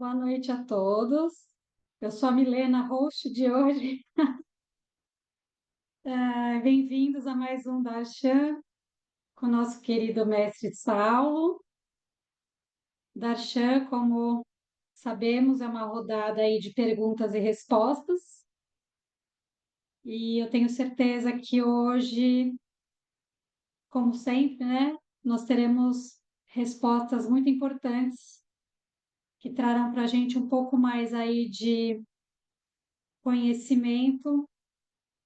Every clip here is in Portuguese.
Boa noite a todos. Eu sou a Milena, host de hoje. Bem-vindos a mais um Darshan com o nosso querido mestre Saulo. Darshan, como sabemos, é uma rodada aí de perguntas e respostas. E eu tenho certeza que hoje, como sempre, né, nós teremos respostas muito importantes que trarão para a gente um pouco mais aí de conhecimento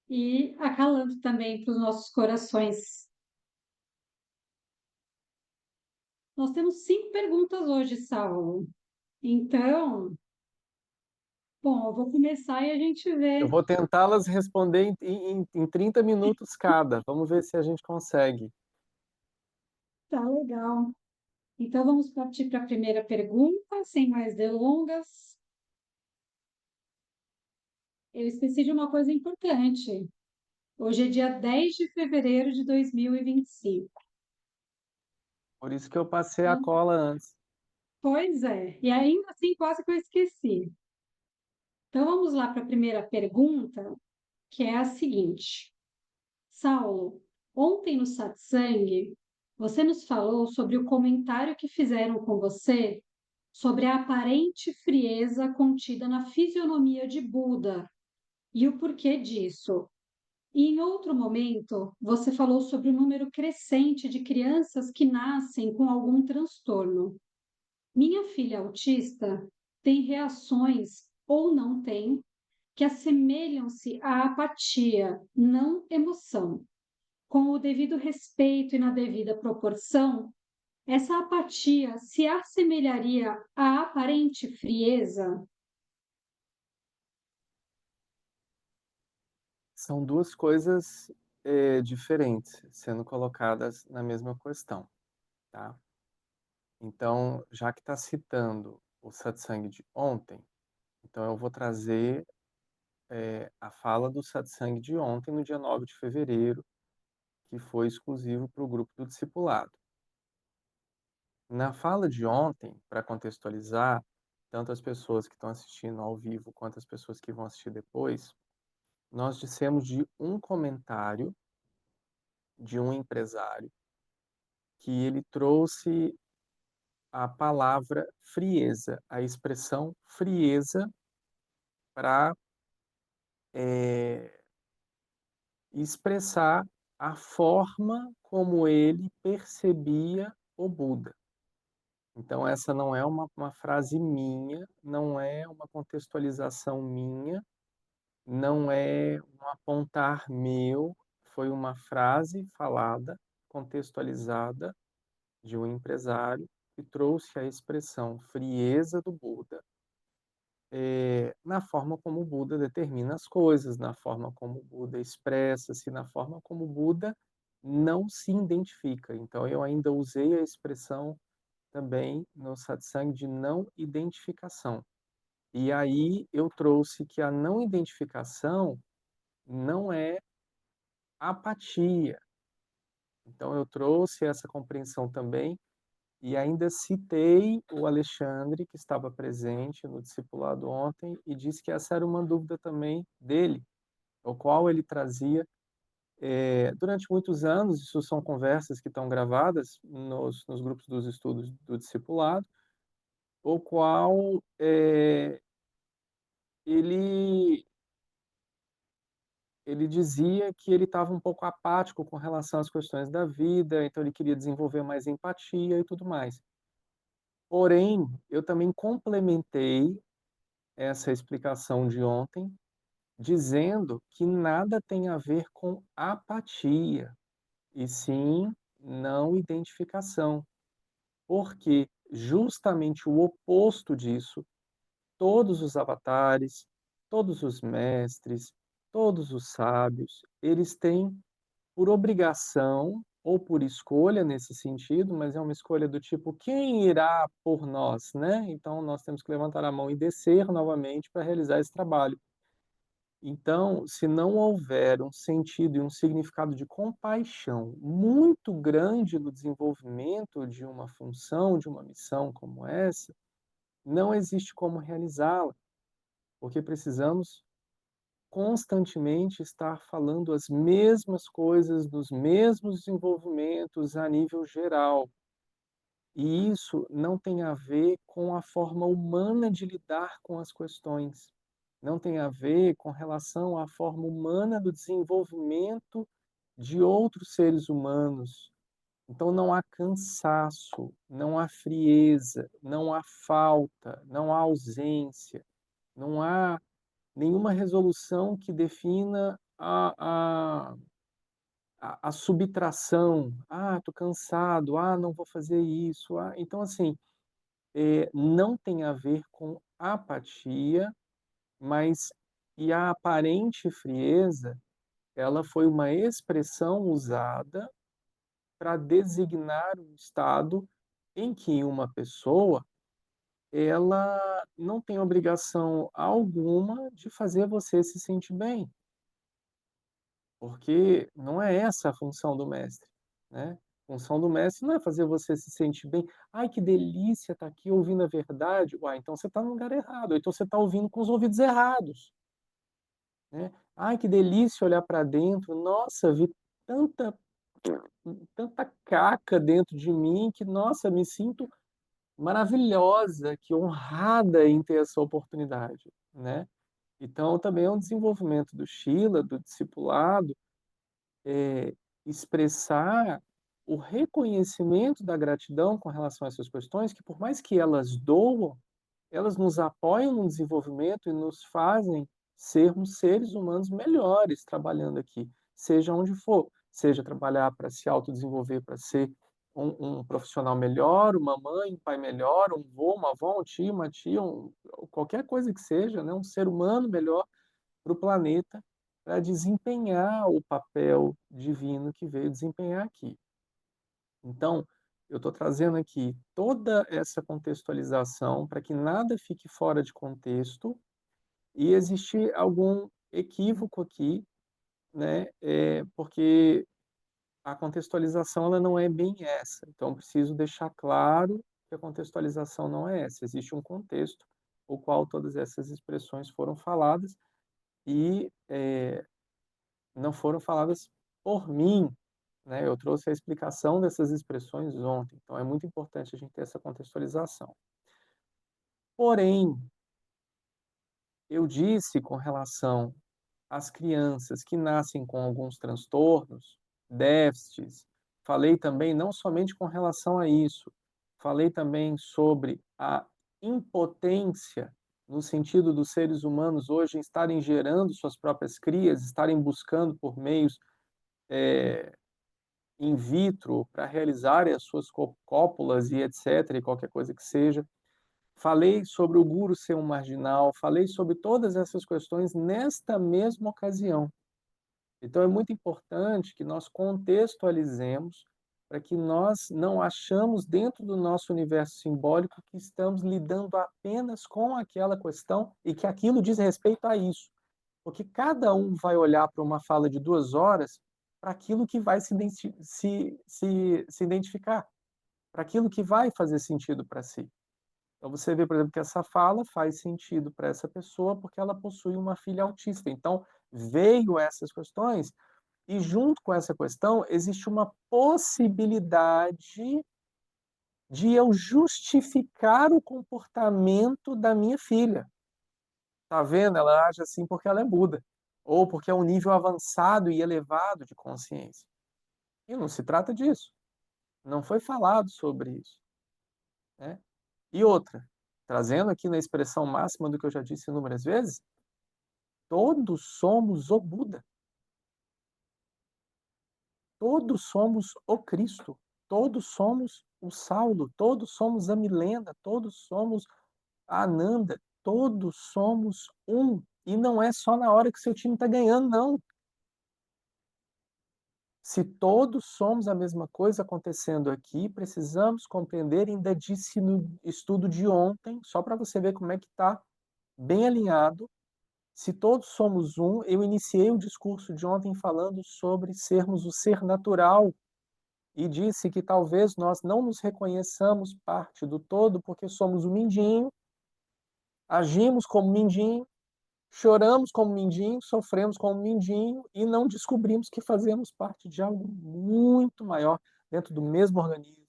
e acalando também para os nossos corações. Nós temos 5 perguntas hoje, Saulo. Então, bom, eu vou começar e a gente Eu vê. vou tentá-las responder em 30 minutos cada. Vamos ver se a gente consegue. Tá legal. Então, vamos partir para a primeira pergunta, sem mais delongas. Eu esqueci de uma coisa importante. Hoje é dia 10 de fevereiro de 2025. Por isso que eu passei a Então, cola antes. pois é, e ainda assim quase que eu esqueci. Então, vamos lá para a primeira pergunta, que é a seguinte. Saulo, ontem no satsang, você nos falou sobre o comentário que fizeram com você sobre a aparente frieza contida na fisionomia de Buda e o porquê disso. E em outro momento, você falou sobre o número crescente de crianças que nascem com algum transtorno. Minha filha autista tem reações ou não tem que assemelham-se à apatia, não emoção. Com o devido respeito e na devida proporção, essa apatia se assemelharia à aparente frieza? São duas coisas diferentes sendo colocadas na mesma questão, tá? Então, já que está citando o satsang de ontem, então eu vou trazer a fala do satsang de ontem, no dia 9 de fevereiro, que foi exclusivo para o grupo do discipulado. Na fala de ontem, para contextualizar, tanto as pessoas que estão assistindo ao vivo quanto as pessoas que vão assistir depois, nós dissemos de um comentário de um empresário que ele trouxe a palavra frieza, a expressão frieza para expressar a forma como ele percebia o Buda. Então, essa não é uma frase minha, não é uma contextualização minha, não é um apontar meu, foi uma frase falada, contextualizada de um empresário que trouxe a expressão frieza do Buda, na forma como o Buda determina as coisas, na forma como o Buda expressa-se, na forma como o Buda não se identifica. Então, eu ainda usei a expressão também no satsang de não identificação. E aí eu trouxe que a não identificação não é apatia. Então eu trouxe essa compreensão também e ainda citei o Alexandre, que estava presente no discipulado ontem, e disse que essa era uma dúvida também dele, o qual ele trazia durante muitos anos. Isso são conversas que estão gravadas nos grupos dos estudos do discipulado, o qual ele ele dizia que ele estava um pouco apático com relação às questões da vida, então ele queria desenvolver mais empatia e tudo mais. Porém, eu também complementei essa explicação de ontem, dizendo que nada tem a ver com apatia, e sim não identificação, porque justamente o oposto disso, todos os avatares, todos os mestres, todos os sábios, eles têm por obrigação ou por escolha nesse sentido, mas é uma escolha do tipo, quem irá por nós, né? Então nós temos que levantar a mão e descer novamente para realizar esse trabalho. Então, se não houver um sentido e um significado de compaixão muito grande no desenvolvimento de uma função, de uma missão como essa, não existe como realizá-la, porque precisamos constantemente estar falando as mesmas coisas, dos mesmos desenvolvimentos a nível geral. E isso não tem a ver com a forma humana de lidar com as questões. Não tem a ver com relação à forma humana do desenvolvimento de outros seres humanos. Então não há cansaço, não há frieza, não há falta, não há ausência, não há nenhuma resolução que defina a subtração. Ah, estou cansado, ah, não vou fazer isso. Ah. Então, assim, não tem a ver com apatia, mas e a aparente frieza, ela foi uma expressão usada para designar um estado em que uma pessoa ela não tem obrigação alguma de fazer você se sentir bem, porque não é essa a função do mestre, né? A função do mestre não é fazer você se sentir bem. Ai, que delícia estar aqui ouvindo a verdade. Uai, então você está no lugar errado, ou então você está ouvindo com os ouvidos errados, né? Ai, que delícia olhar para dentro. Nossa, vi tanta, tanta caca dentro de mim que, nossa, me sinto maravilhosa, que honrada em ter essa oportunidade, né? Então, também é um desenvolvimento do Shila, do discipulado, expressar o reconhecimento da gratidão com relação a essas questões, que por mais que elas doam, elas nos apoiam no desenvolvimento e nos fazem sermos seres humanos melhores trabalhando aqui, seja onde for, seja trabalhar para se autodesenvolver, para ser um profissional melhor, uma mãe, um pai melhor, um vô, uma avó, um tio, uma tia, qualquer coisa que seja, né? Um ser humano melhor para o planeta, para desempenhar o papel divino que veio desempenhar aqui. Então, eu estou trazendo aqui toda essa contextualização para que nada fique fora de contexto e existir algum equívoco aqui, né? Porque a contextualização ela não é bem essa. Então, preciso deixar claro que a contextualização não é essa. Existe um contexto o qual todas essas expressões foram faladas e não foram faladas por mim, né? Eu trouxe a explicação dessas expressões ontem, então é muito importante a gente ter essa contextualização. Porém, eu disse com relação às crianças que nascem com alguns transtornos, déficits, falei também não somente com relação a isso, falei também sobre a impotência no sentido dos seres humanos hoje estarem gerando suas próprias crias, estarem buscando por meios in vitro para realizarem as suas cópulas e etc, e qualquer coisa que seja. Falei sobre o guru ser um marginal, falei sobre todas essas questões nesta mesma ocasião. Então é muito importante que nós contextualizemos para que nós não achamos dentro do nosso universo simbólico que estamos lidando apenas com aquela questão e que aquilo diz respeito a isso. Porque cada um vai olhar para uma fala de 2 horas para aquilo que vai se identificar, para aquilo que vai fazer sentido para si. Então você vê, por exemplo, que essa fala faz sentido para essa pessoa porque ela possui uma filha autista. Então veio essas questões e junto com essa questão existe uma possibilidade de eu justificar o comportamento da minha filha. Tá vendo? Ela age assim porque ela é Buda, ou porque é um nível avançado e elevado de consciência. E não se trata disso. Não foi falado sobre isso, né? E outra, trazendo aqui na expressão máxima do que eu já disse inúmeras vezes, todos somos o Buda. Todos somos o Cristo. Todos somos o Saulo. Todos somos a Milena. Todos somos a Ananda. Todos somos um. E não é só na hora que seu time está ganhando, não. Se todos somos a mesma coisa acontecendo aqui, precisamos compreender, ainda disse no estudo de ontem, só para você ver como é que está bem alinhado. Se todos somos um, eu iniciei o discurso de ontem falando sobre sermos o ser natural e disse que talvez nós não nos reconheçamos parte do todo porque somos o mindinho agimos como mindinho, choramos como mindinho, sofremos como mindinho e não descobrimos que fazemos parte de algo muito maior dentro do mesmo organismo,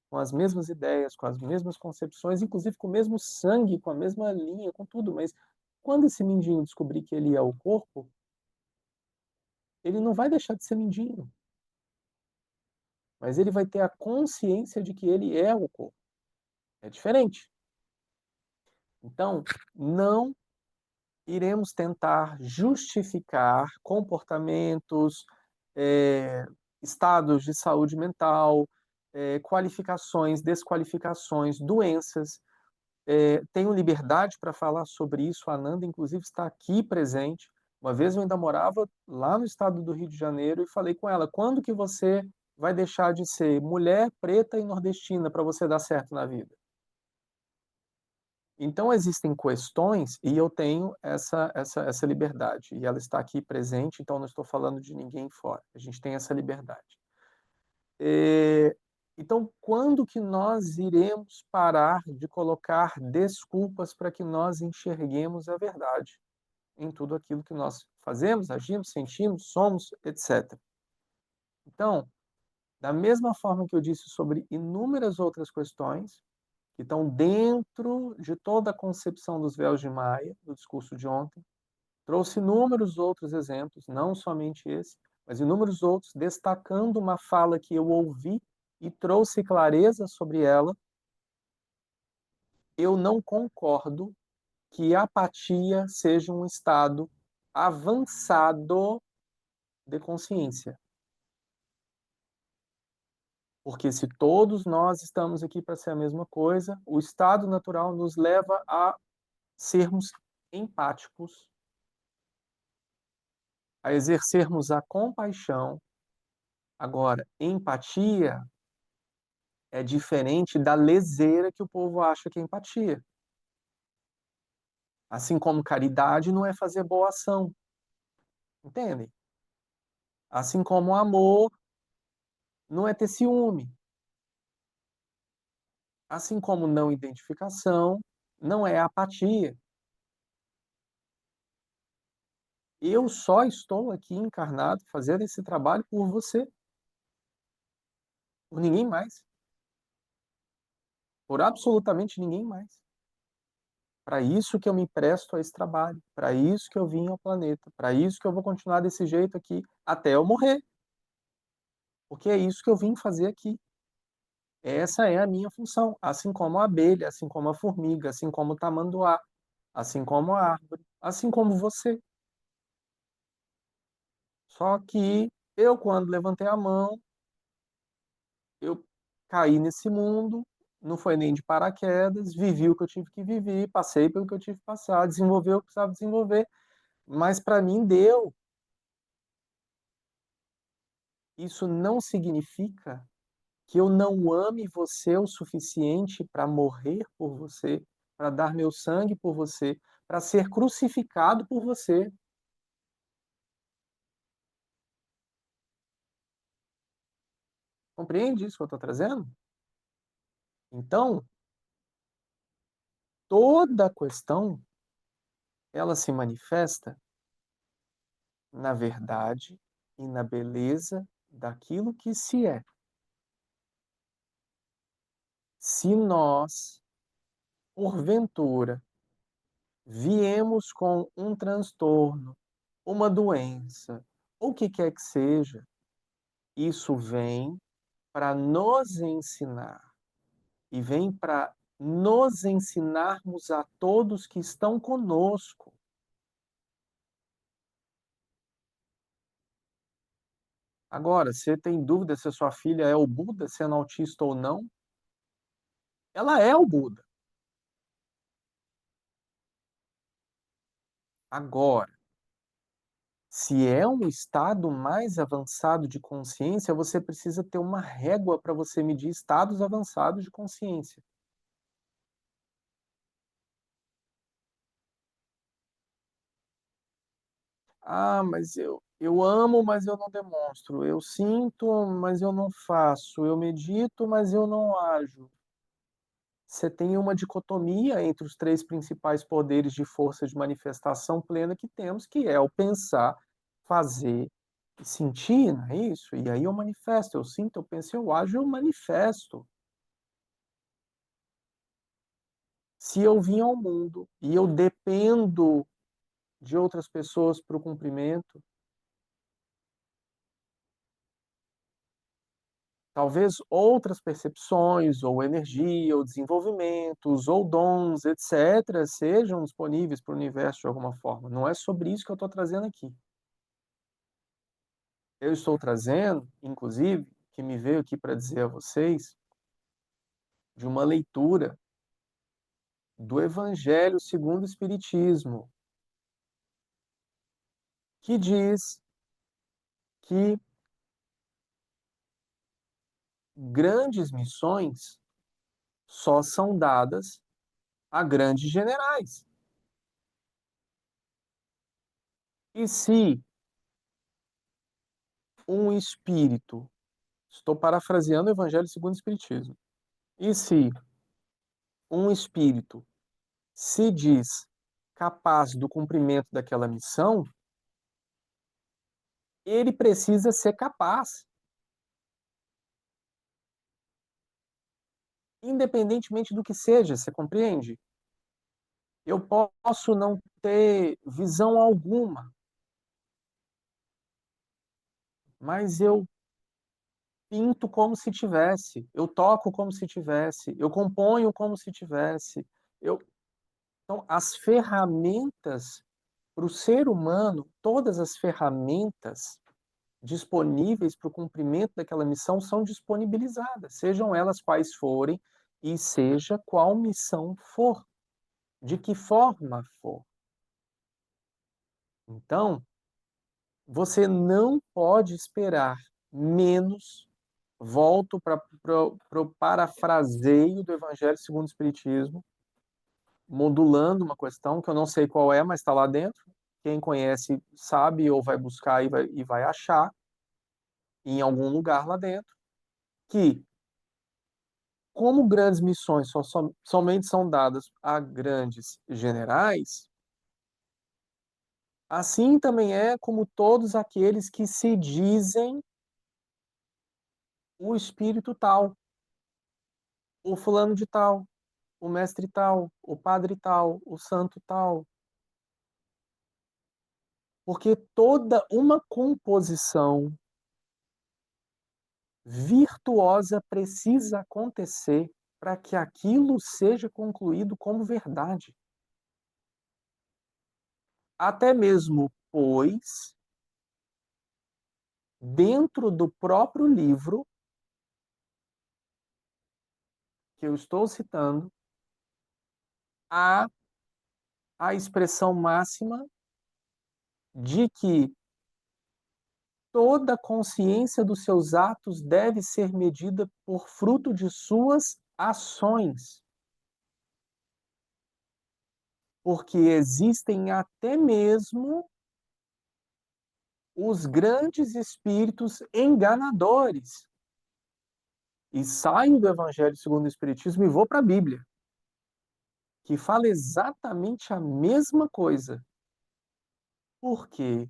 com as mesmas ideias, com as mesmas concepções, inclusive com o mesmo sangue, com a mesma linha, com tudo. Mas quando esse mindinho descobrir que ele é o corpo, ele não vai deixar de ser mindinho, mas ele vai ter a consciência de que ele é o corpo. É diferente. Então, não iremos tentar justificar comportamentos, eh, estados de saúde mental, qualificações, desqualificações, doenças. Tenho liberdade para falar sobre isso, a Ananda, inclusive, está aqui presente. Uma vez eu ainda morava lá no estado do Rio de Janeiro e falei com ela: quando que você vai deixar de ser mulher, preta e nordestina para você dar certo na vida? Então, existem questões e eu tenho essa liberdade, e ela está aqui presente, então não estou falando de ninguém fora, a gente tem essa liberdade. Então, quando que nós iremos parar de colocar desculpas para que nós enxerguemos a verdade em tudo aquilo que nós fazemos, agimos, sentimos, somos, etc. Então, da mesma forma que eu disse sobre inúmeras outras questões, que estão dentro de toda a concepção dos véus de Maia, do discurso de ontem. Trouxe inúmeros outros exemplos, não somente esse, mas inúmeros outros, destacando uma fala que eu ouvi e trouxe clareza sobre ela. Eu não concordo que a apatia seja um estado avançado de consciência. Porque se todos nós estamos aqui para ser a mesma coisa, o estado natural nos leva a sermos empáticos, a exercermos a compaixão. Agora, empatia é diferente da leseira que o povo acha que é empatia. Assim como caridade não é fazer boa ação, entendem? Assim como amor não é ter ciúme. Assim como não identificação não é apatia. Eu só estou aqui encarnado fazendo esse trabalho por você, por ninguém mais, por absolutamente ninguém mais. Para isso que eu me presto a esse trabalho, para isso que eu vim ao planeta, para isso que eu vou continuar desse jeito aqui até eu morrer, porque é isso que eu vim fazer aqui. Essa é a minha função, assim como a abelha, assim como a formiga, assim como o tamanduá, assim como a árvore, assim como você. Só que eu, quando levantei a mão, eu caí nesse mundo, não foi nem de paraquedas, vivi o que eu tive que viver, passei pelo que eu tive que passar, desenvolvi o que precisava desenvolver, mas para mim deu. Isso não significa que eu não ame você o suficiente para morrer por você, para dar meu sangue por você, para ser crucificado por você. Compreende isso que eu estou trazendo? Então, toda a questão ela se manifesta na verdade e na beleza daquilo que se é. Se nós, porventura, viemos com um transtorno, uma doença, ou o que quer que seja, isso vem para nos ensinar e vem para nos ensinarmos a todos que estão conosco. Agora, você tem dúvida se a sua filha é o Buda, sendo autista ou não? Ela é o Buda. Agora, se é um estado mais avançado de consciência, você precisa ter uma régua para você medir estados avançados de consciência. Ah, mas eu amo, mas eu não demonstro. Eu sinto, mas eu não faço. Eu medito, mas eu não ajo. você tem uma dicotomia entre os três principais poderes de força de manifestação plena que temos, que é o pensar, fazer e sentir, não é isso? E aí eu manifesto, eu sinto, eu penso, eu ajo, eu manifesto. Se eu vim ao mundo e eu dependo de outras pessoas para o cumprimento, talvez outras percepções, ou energia, ou desenvolvimentos, ou dons, etc., sejam disponíveis para o universo de alguma forma. Não é sobre isso que eu estou trazendo aqui. Eu estou trazendo, inclusive, que me veio aqui para dizer a vocês, de uma leitura do Evangelho segundo o Espiritismo, que diz que grandes missões só são dadas a grandes generais. E se um espírito, estou parafraseando o Evangelho segundo o Espiritismo, e se um espírito se diz capaz do cumprimento daquela missão, ele precisa ser capaz, independentemente do que seja, você compreende? Eu posso não ter visão alguma, mas eu pinto como se tivesse, eu toco como se tivesse, eu componho como se tivesse. Eu... Então, as ferramentas para o ser humano, todas as ferramentas disponíveis para o cumprimento daquela missão são disponibilizadas, sejam elas quais forem e seja qual missão for, de que forma for. Então, você não pode esperar menos. Volto para o parafraseio do Evangelho segundo o Espiritismo, modulando uma questão que eu não sei qual é, mas está lá dentro. Quem conhece sabe ou vai buscar e vai achar em algum lugar lá dentro, que como grandes missões somente são dadas a grandes generais, assim também é como todos aqueles que se dizem o espírito tal, o fulano de tal, o mestre tal, o padre tal, o santo tal. Porque toda uma composição virtuosa precisa acontecer para que aquilo seja concluído como verdade. Até mesmo, pois, dentro do próprio livro que eu estou citando, há a expressão máxima de que toda consciência dos seus atos deve ser medida por fruto de suas ações. Porque existem até mesmo os grandes espíritos enganadores. E saio do Evangelho segundo o Espiritismo e vou para a Bíblia, que fala exatamente a mesma coisa. Porque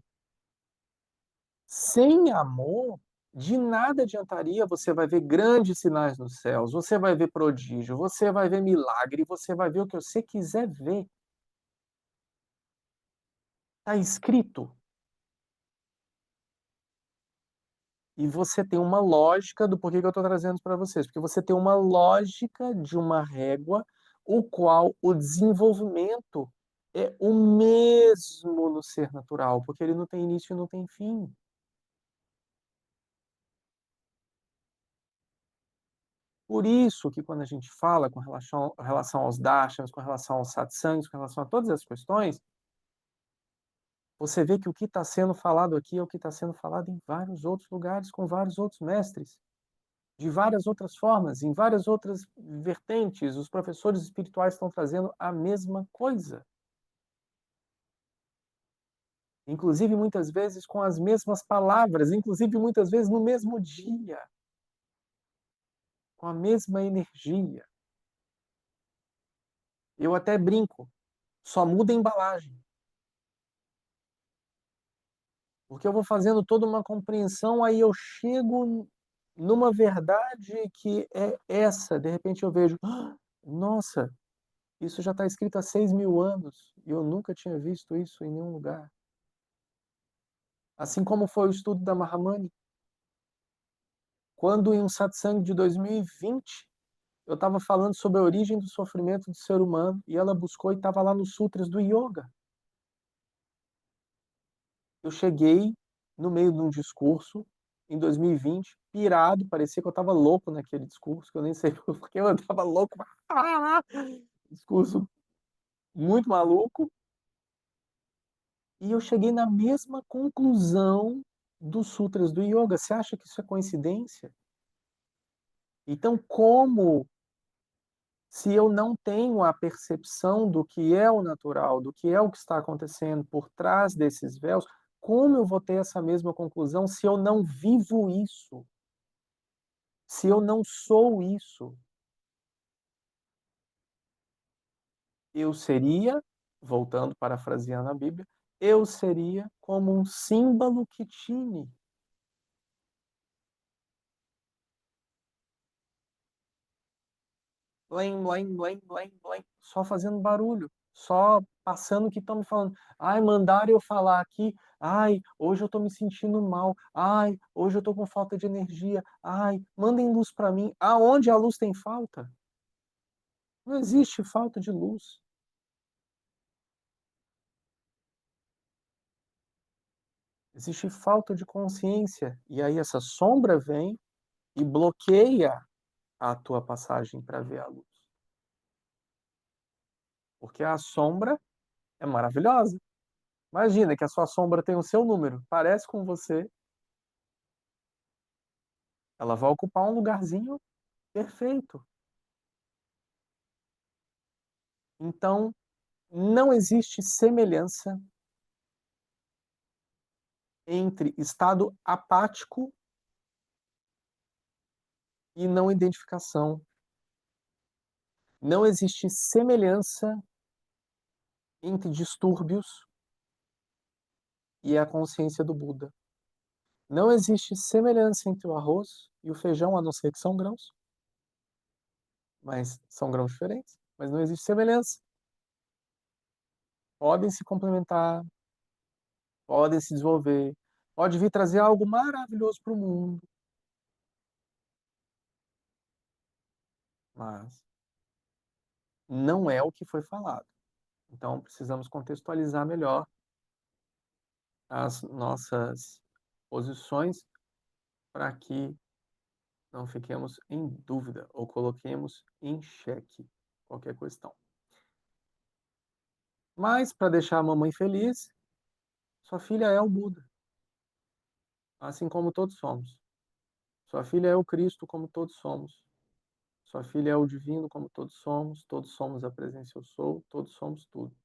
sem amor, de nada adiantaria. Você vai ver grandes sinais nos céus, você vai ver prodígio, você vai ver milagre, você vai ver o que você quiser ver. Está escrito. E você tem uma lógica do porquê que eu estou trazendo para vocês. Porque você tem uma lógica de uma régua, o qual o desenvolvimento é o mesmo no ser natural, porque ele não tem início e não tem fim. Por isso que quando a gente fala com relação aos darshans, com relação aos satsangs, com relação a todas essas questões, você vê que o que está sendo falado aqui é o que está sendo falado em vários outros lugares, com vários outros mestres, de várias outras formas, em várias outras vertentes. Os professores espirituais estão trazendo a mesma coisa. Inclusive, muitas vezes, com as mesmas palavras, inclusive, muitas vezes, no mesmo dia, com a mesma energia. Eu até brinco, só muda a embalagem. Porque eu vou fazendo toda uma compreensão, aí eu chego numa verdade que é essa. De repente eu vejo, "Ah, nossa, isso já está escrito há 6.000 anos e eu nunca tinha visto isso em nenhum lugar." Assim como foi o estudo da Mahamani. Quando em um satsang de 2020, eu estava falando sobre a origem do sofrimento do ser humano e ela buscou e estava lá nos sutras do yoga. Eu cheguei no meio de um discurso em 2020, pirado, parecia que eu estava louco naquele discurso, que eu nem sei porque eu estava louco. Discurso muito maluco. E eu cheguei na mesma conclusão dos sutras do yoga. Você acha que isso é coincidência? Então, como se eu não tenho a percepção do que é o natural, do que é o que está acontecendo por trás desses véus, como eu vou ter essa mesma conclusão se eu não vivo isso? Se eu não sou isso? Eu seria, voltando parafraseando a Bíblia, eu seria como um símbolo que tine. Blém, blém, blém, blém, blém, só fazendo barulho, só passando o que estão me falando. Ai, mandaram eu falar aqui. Ai, hoje eu estou me sentindo mal. Ai, hoje eu estou com falta de energia. Ai, mandem luz para mim. Aonde a luz tem falta? Não existe falta de luz. Existe falta de consciência. E aí essa sombra vem e bloqueia a tua passagem para ver a luz. Porque a sombra é maravilhosa. Imagina que a sua sombra tem o seu número, parece com você, ela vai ocupar um lugarzinho perfeito. Então, não existe semelhança entre estado apático e não identificação. Não existe semelhança entre distúrbios e a consciência do Buda. Não existe semelhança entre o arroz e o feijão, a não ser que são grãos. Mas são grãos diferentes. Mas não existe semelhança. Podem se complementar, podem se desenvolver, pode vir trazer algo maravilhoso para o mundo, mas não é o que foi falado. Então, precisamos contextualizar melhor as nossas posições para que não fiquemos em dúvida ou coloquemos em xeque qualquer questão. Mas, para deixar a mamãe feliz, sua filha é o Buda, assim como todos somos. Sua filha é o Cristo, como todos somos. Sua filha é o divino, como todos somos a presença eu sou, todos somos tudo.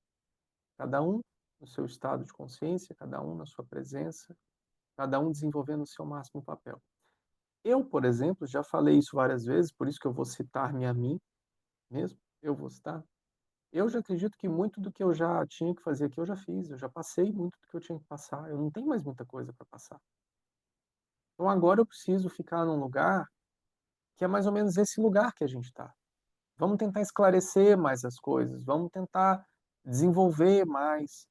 Cada um no seu estado de consciência, cada um na sua presença, cada um desenvolvendo o seu máximo papel. Eu, por exemplo, já falei isso várias vezes, por isso que eu vou citar-me a mim mesmo, eu vou citar. Eu já acredito que muito do que eu já tinha que fazer aqui eu já fiz, eu já passei muito do que eu tinha que passar, eu não tenho mais muita coisa para passar. Então agora eu preciso ficar num lugar que é mais ou menos esse lugar que a gente está. Vamos tentar esclarecer mais as coisas, vamos tentar desenvolver mais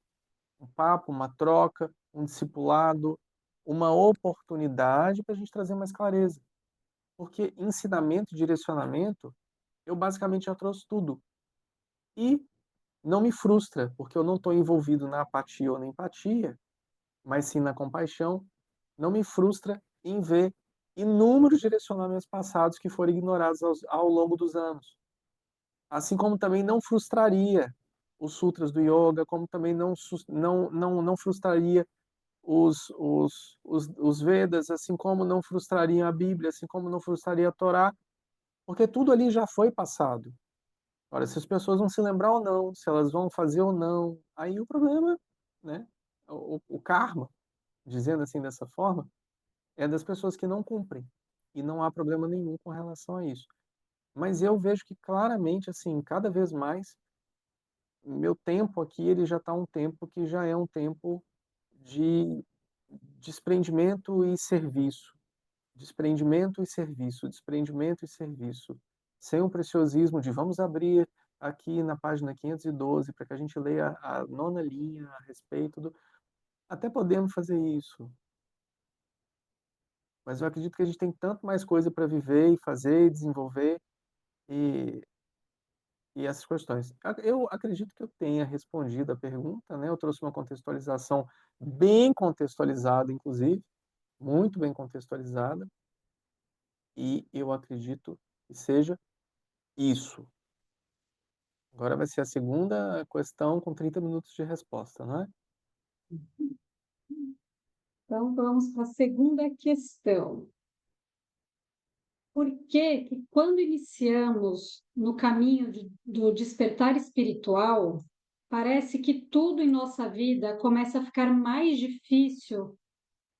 um papo, uma troca, um discipulado, uma oportunidade para a gente trazer mais clareza. Porque ensinamento, direcionamento, eu basicamente já trouxe tudo. E não me frustra, porque eu não estou envolvido na apatia ou na empatia, mas sim na compaixão. Não me frustra em ver inúmeros direcionamentos passados que foram ignorados ao longo dos anos. Assim como também não frustraria os sutras do yoga, como também não frustraria os Vedas, assim como não frustraria a Bíblia, assim como não frustraria a Torá, porque tudo ali já foi passado. Agora, se as pessoas vão se lembrar ou não, se elas vão fazer ou não, aí o problema, né, o karma, dizendo assim dessa forma, é das pessoas que não cumprem. E não há problema nenhum com relação a isso. Mas eu vejo que claramente, assim, cada vez mais meu tempo aqui ele já está um tempo que já é um tempo de desprendimento e serviço, desprendimento e serviço, desprendimento e serviço, sem o preciosismo de vamos abrir aqui na página 512 para que a gente leia a nona linha a respeito do... Até podemos fazer isso, mas eu acredito que a gente tem tanto mais coisa para viver e fazer e desenvolver e, e essas questões. Eu acredito que eu tenha respondido a pergunta, né? Eu trouxe uma contextualização bem contextualizada, inclusive, muito bem contextualizada, e eu acredito que seja isso. Agora vai ser a segunda questão com 30 minutos de resposta, não é? Então, vamos para a segunda questão. Por que que quando iniciamos no caminho do despertar espiritual, parece que tudo em nossa vida começa a ficar mais difícil,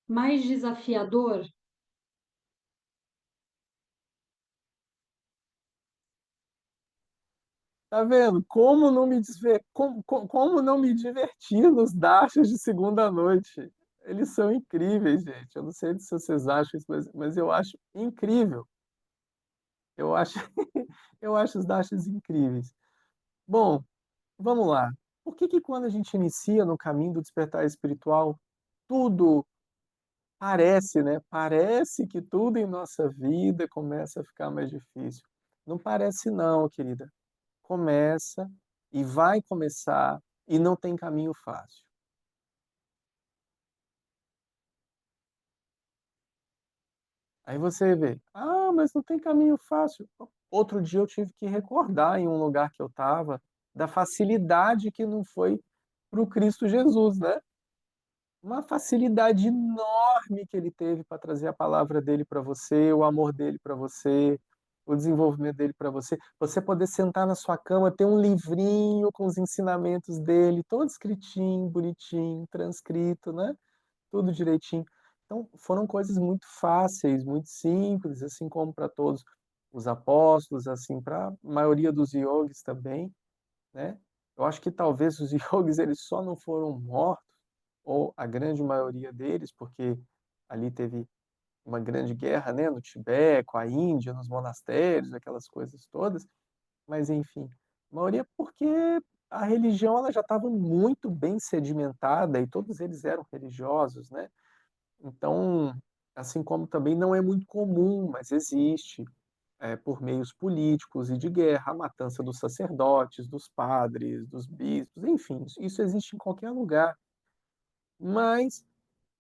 mais desafiador? Tá vendo? Como não me como não me divertir nos dashes de segunda noite? Eles são incríveis, gente. Eu não sei se vocês acham isso, mas eu acho incrível. Eu acho, eu acho os dashes incríveis. Bom, vamos lá. Por que que quando a gente inicia no caminho do despertar espiritual, tudo parece, né? Parece que tudo em nossa vida começa a ficar mais difícil. Não parece não, querida. Começa e vai começar e não tem caminho fácil. Aí você vê, ah, mas não tem caminho fácil. Outro dia eu tive que recordar em um lugar que eu estava da facilidade que não foi para o Cristo Jesus, né? Uma facilidade enorme que ele teve para trazer a palavra dele para você, o amor dele para você, o desenvolvimento dele para você. Você poder sentar na sua cama, ter um livrinho com os ensinamentos dele, todo escritinho, bonitinho, transcrito, né? Tudo direitinho. Então, foram coisas muito fáceis, muito simples, assim como para todos os apóstolos, assim, para a maioria dos yogis também, né? Eu acho que talvez os yogis eles só não foram mortos, ou a grande maioria deles, porque ali teve uma grande guerra, né, no Tibete, com a Índia, nos monastérios, aquelas coisas todas, mas enfim, a maioria porque a religião ela já estava muito bem sedimentada e todos eles eram religiosos, né? Então, assim como também não é muito comum, mas existe, por meios políticos e de guerra, a matança dos sacerdotes, dos padres, dos bispos, enfim, isso existe em qualquer lugar. Mas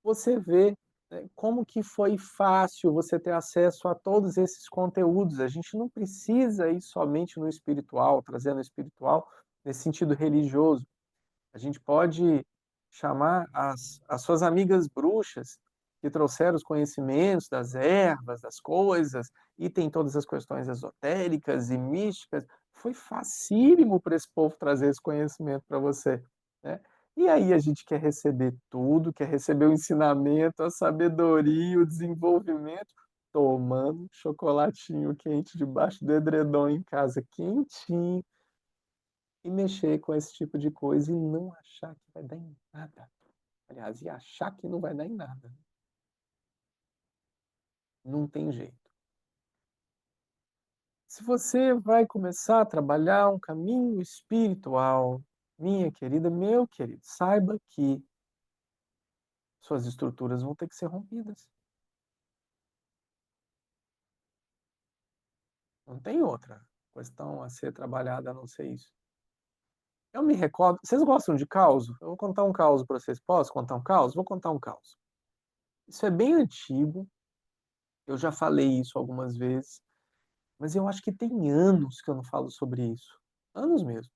você vê, né, como que foi fácil você ter acesso a todos esses conteúdos. A gente não precisa ir somente no espiritual, trazendo o espiritual nesse sentido religioso. A gente pode chamar as suas amigas bruxas que trouxeram os conhecimentos das ervas, das coisas, e tem todas as questões esotéricas e místicas. Foi facílimo para esse povo trazer esse conhecimento para você, né? E aí a gente quer receber tudo, quer receber o ensinamento, a sabedoria, o desenvolvimento, tomando chocolatinho quente debaixo do edredom em casa, quentinho, e mexer com esse tipo de coisa e não achar que vai dar em nada. Aliás, e achar que não vai dar em nada. Não tem jeito. Se você vai começar a trabalhar um caminho espiritual, minha querida, meu querido, saiba que suas estruturas vão ter que ser rompidas. Não tem outra questão a ser trabalhada a não ser isso. Eu me recordo. Vocês gostam de caos? Eu vou contar um caos para vocês. Posso contar um caos? Vou contar um caos. Isso é bem antigo. Eu já falei isso algumas vezes. Mas eu acho que tem anos que eu não falo sobre isso. Anos mesmo.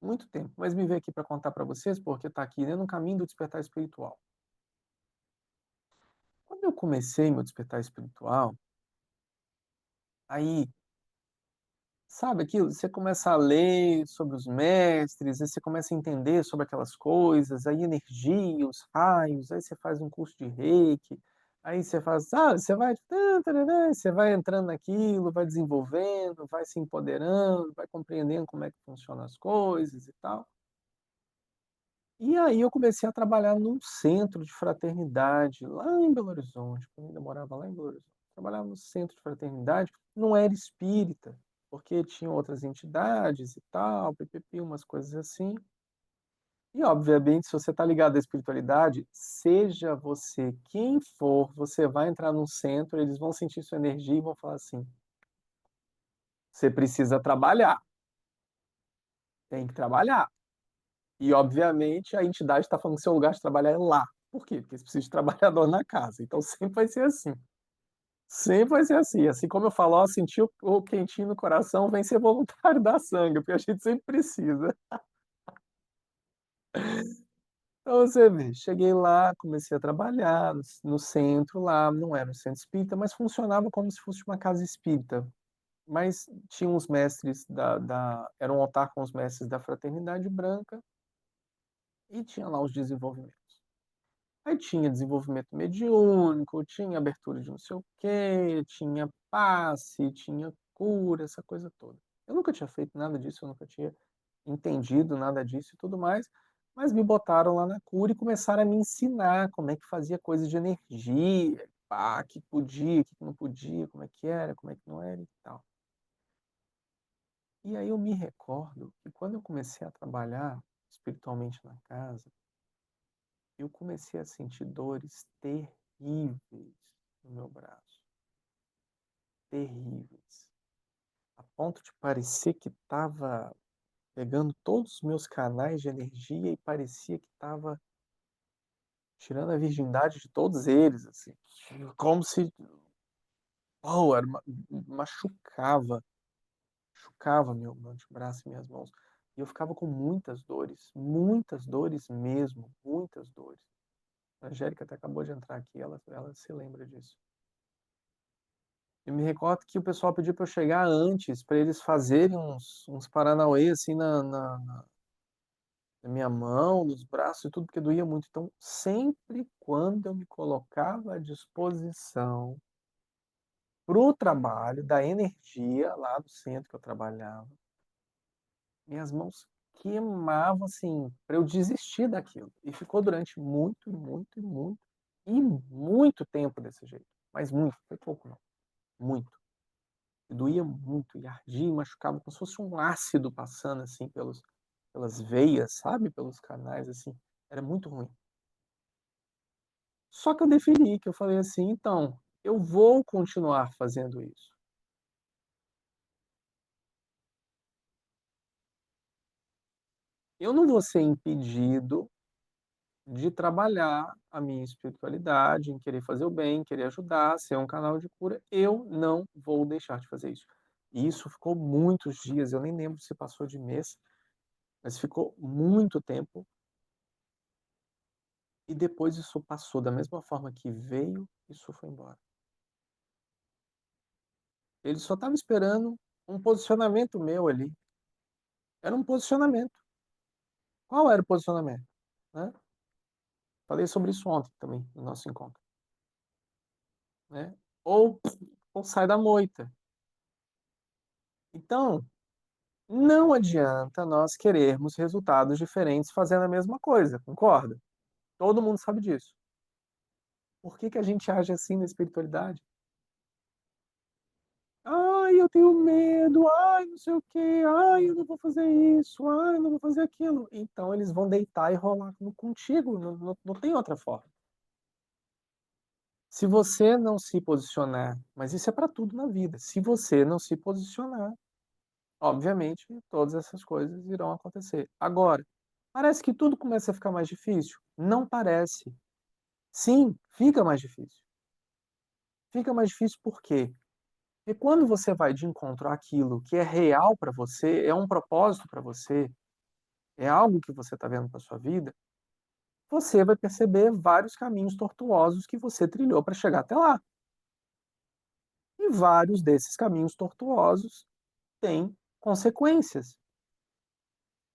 Muito tempo. Mas me veio aqui para contar para vocês, porque está aqui, né, no caminho do despertar espiritual. Quando eu comecei meu despertar espiritual, aí, sabe aquilo? Você começa a ler sobre os mestres, aí você começa a entender sobre aquelas coisas, aí energia, os raios, aí você faz um curso de reiki, Aí você faz, você vai, você vai entrando naquilo, vai desenvolvendo, vai se empoderando, vai compreendendo como é que funcionam as coisas e tal. E aí eu comecei a trabalhar num centro de fraternidade lá em Belo Horizonte, quando eu ainda morava lá em Belo Horizonte. Trabalhava no centro de fraternidade, não era espírita, porque tinha outras entidades e tal, PPP, umas coisas assim. E, obviamente, se você está ligado à espiritualidade, seja você quem for, você vai entrar num centro, eles vão sentir sua energia e vão falar assim: você precisa trabalhar, tem que trabalhar. E, obviamente, a entidade está falando que seu lugar de trabalhar é lá. Por quê? Porque você precisa de trabalhador na casa. Então, sempre vai ser assim. Sempre vai ser assim. Assim como eu falo, ó, sentir o quentinho no coração, vem ser voluntário da sangue, porque a gente sempre precisa. Então você vê, cheguei lá, comecei a trabalhar no centro lá, não era um centro espírita, mas funcionava como se fosse uma casa espírita. Mas tinha uns mestres era um altar com os mestres da Fraternidade Branca e tinha lá os desenvolvimentos. Aí tinha desenvolvimento mediúnico, tinha abertura de não sei o quê, tinha passe, tinha cura, essa coisa toda. Eu nunca tinha feito nada disso, eu nunca tinha entendido nada disso e tudo mais, mas me botaram lá na cura e começaram a me ensinar como é que fazia coisa de energia, pá, que podia, que não podia, como é que era, como é que não era e tal. E aí eu me recordo que quando eu comecei a trabalhar espiritualmente na casa, eu comecei a sentir dores terríveis no meu braço, terríveis, a ponto de parecer que estava pegando todos os meus canais de energia e parecia que estava tirando a virgindade de todos eles, assim, como se, oh, machucava, machucava meu antebraço e minhas mãos. E eu ficava com muitas dores mesmo, muitas dores. A Angélica até acabou de entrar aqui, ela se lembra disso. Eu me recordo que o pessoal pediu para eu chegar antes, para eles fazerem uns paranauê assim na minha mão, nos braços e tudo, porque doía muito. Então, sempre quando eu me colocava à disposição para o trabalho, da energia lá do centro que eu trabalhava, minhas mãos queimavam assim, para eu desistir daquilo. E ficou durante muito tempo desse jeito. Mas muito, foi pouco não, muito. E doía muito, e ardia e machucava como se fosse um ácido passando assim pelas veias, sabe? Pelos canais, assim. Era muito ruim. Só que eu defini, que eu falei assim, então, eu vou continuar fazendo isso. Eu não vou ser impedido de trabalhar a minha espiritualidade, em querer fazer o bem, querer ajudar, ser um canal de cura. Eu não vou deixar de fazer isso. E isso ficou muitos dias, eu nem lembro se passou de mês, mas ficou muito tempo. E depois isso passou da mesma forma que veio, isso foi embora. Ele só estava esperando um posicionamento meu ali. Era um posicionamento. Qual era o posicionamento? Né? Falei sobre isso ontem também, no nosso encontro. Né? Ou, ou sai da moita. Então, não adianta nós querermos resultados diferentes fazendo a mesma coisa, concorda? Todo mundo sabe disso. Por que que a gente age assim na espiritualidade? Ai, eu tenho medo, ai, não sei o quê, ai, eu não vou fazer isso, ai, eu não vou fazer aquilo. Então eles vão deitar e rolar contigo, não tem outra forma. Se você não se posicionar, mas isso é para tudo na vida, se você não se posicionar, obviamente todas essas coisas irão acontecer. Agora, parece que tudo começa a ficar mais difícil? Não parece. Sim, fica mais difícil. Fica mais difícil por quê? E quando você vai de encontro àquilo que é real para você, é um propósito para você, é algo que você está vendo para sua vida, você vai perceber vários caminhos tortuosos que você trilhou para chegar até lá. E vários desses caminhos tortuosos têm consequências.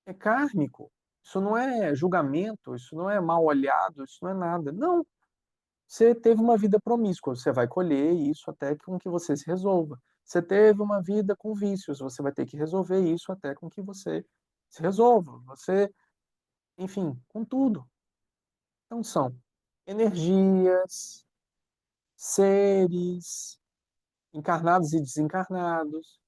É kármico. Isso não é julgamento, isso não é mal olhado, isso não é nada. Não. Você teve uma vida promíscua, você vai colher isso até com que você se resolva. Você teve uma vida com vícios, você vai ter que resolver isso até com que você se resolva. Você, enfim, com tudo. Então são energias, seres, encarnados e desencarnados,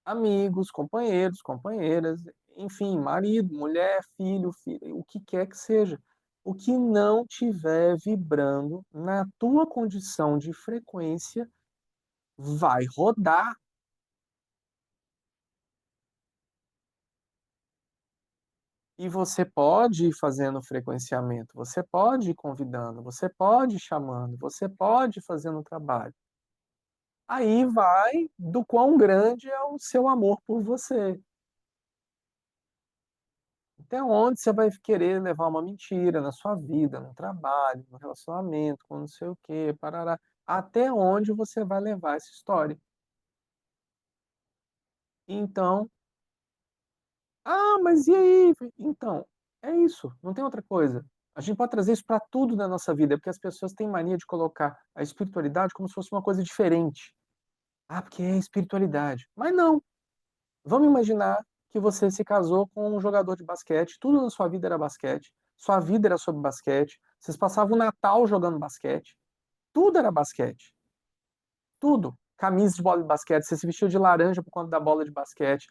amigos, companheiros, companheiras, enfim, marido, mulher, filho, filha, o que quer que seja. O que não tiver vibrando na tua condição de frequência vai rodar. E você pode ir fazendo frequenciamento, você pode ir convidando, você pode ir chamando, você pode ir fazendo o trabalho. Aí vai do quão grande é o seu amor por você. Até onde você vai querer levar uma mentira na sua vida, no trabalho, no relacionamento, com não sei o quê, parará. Até onde você vai levar essa história. Então, mas e aí? Então, é isso, não tem outra coisa. A gente pode trazer isso para tudo na nossa vida, porque as pessoas têm mania de colocar a espiritualidade como se fosse uma coisa diferente. Ah, porque é espiritualidade. Mas não. Vamos imaginar que você se casou com um jogador de basquete, tudo na sua vida era basquete, sua vida era sobre basquete, vocês passavam o Natal jogando basquete, tudo era basquete, tudo. Camisa de bola de basquete, você se vestiu de laranja por conta da bola de basquete,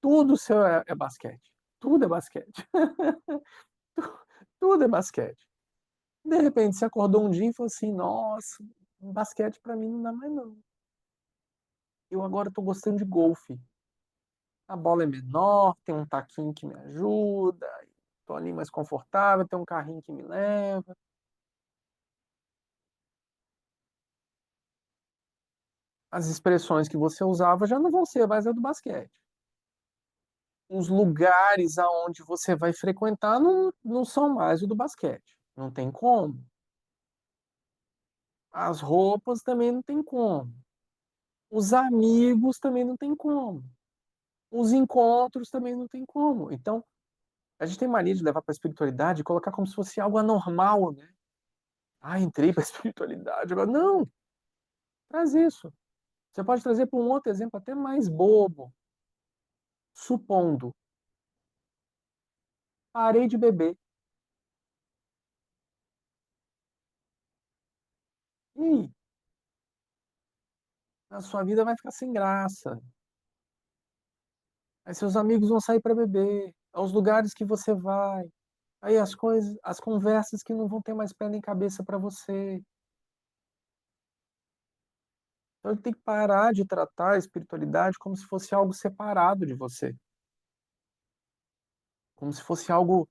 tudo seu é basquete, tudo é basquete, tudo é basquete. De repente você acordou um dia e falou assim: nossa, basquete pra mim não dá mais não. Eu agora tô gostando de golfe. A bola é menor, tem um taquinho que me ajuda, tô ali mais confortável, tem um carrinho que me leva. As expressões que você usava já não vão ser mais a do basquete. Os lugares aonde você vai frequentar não são mais o do basquete. Não tem como. As roupas também não tem como. Os amigos também não tem como. Os encontros também não tem como. Então, a gente tem mania de levar para a espiritualidade e colocar como se fosse algo anormal, né? Entrei para a espiritualidade. Agora, não, traz isso. Você pode trazer para um outro exemplo até mais bobo. Supondo, parei de beber. E aí? A sua vida vai ficar sem graça. Aí seus amigos vão sair para beber, aos lugares que você vai. Aí as coisas, as conversas que não vão ter mais pé nem cabeça para você. Então ele tem que parar de tratar a espiritualidade como se fosse algo separado de você, como se fosse algo,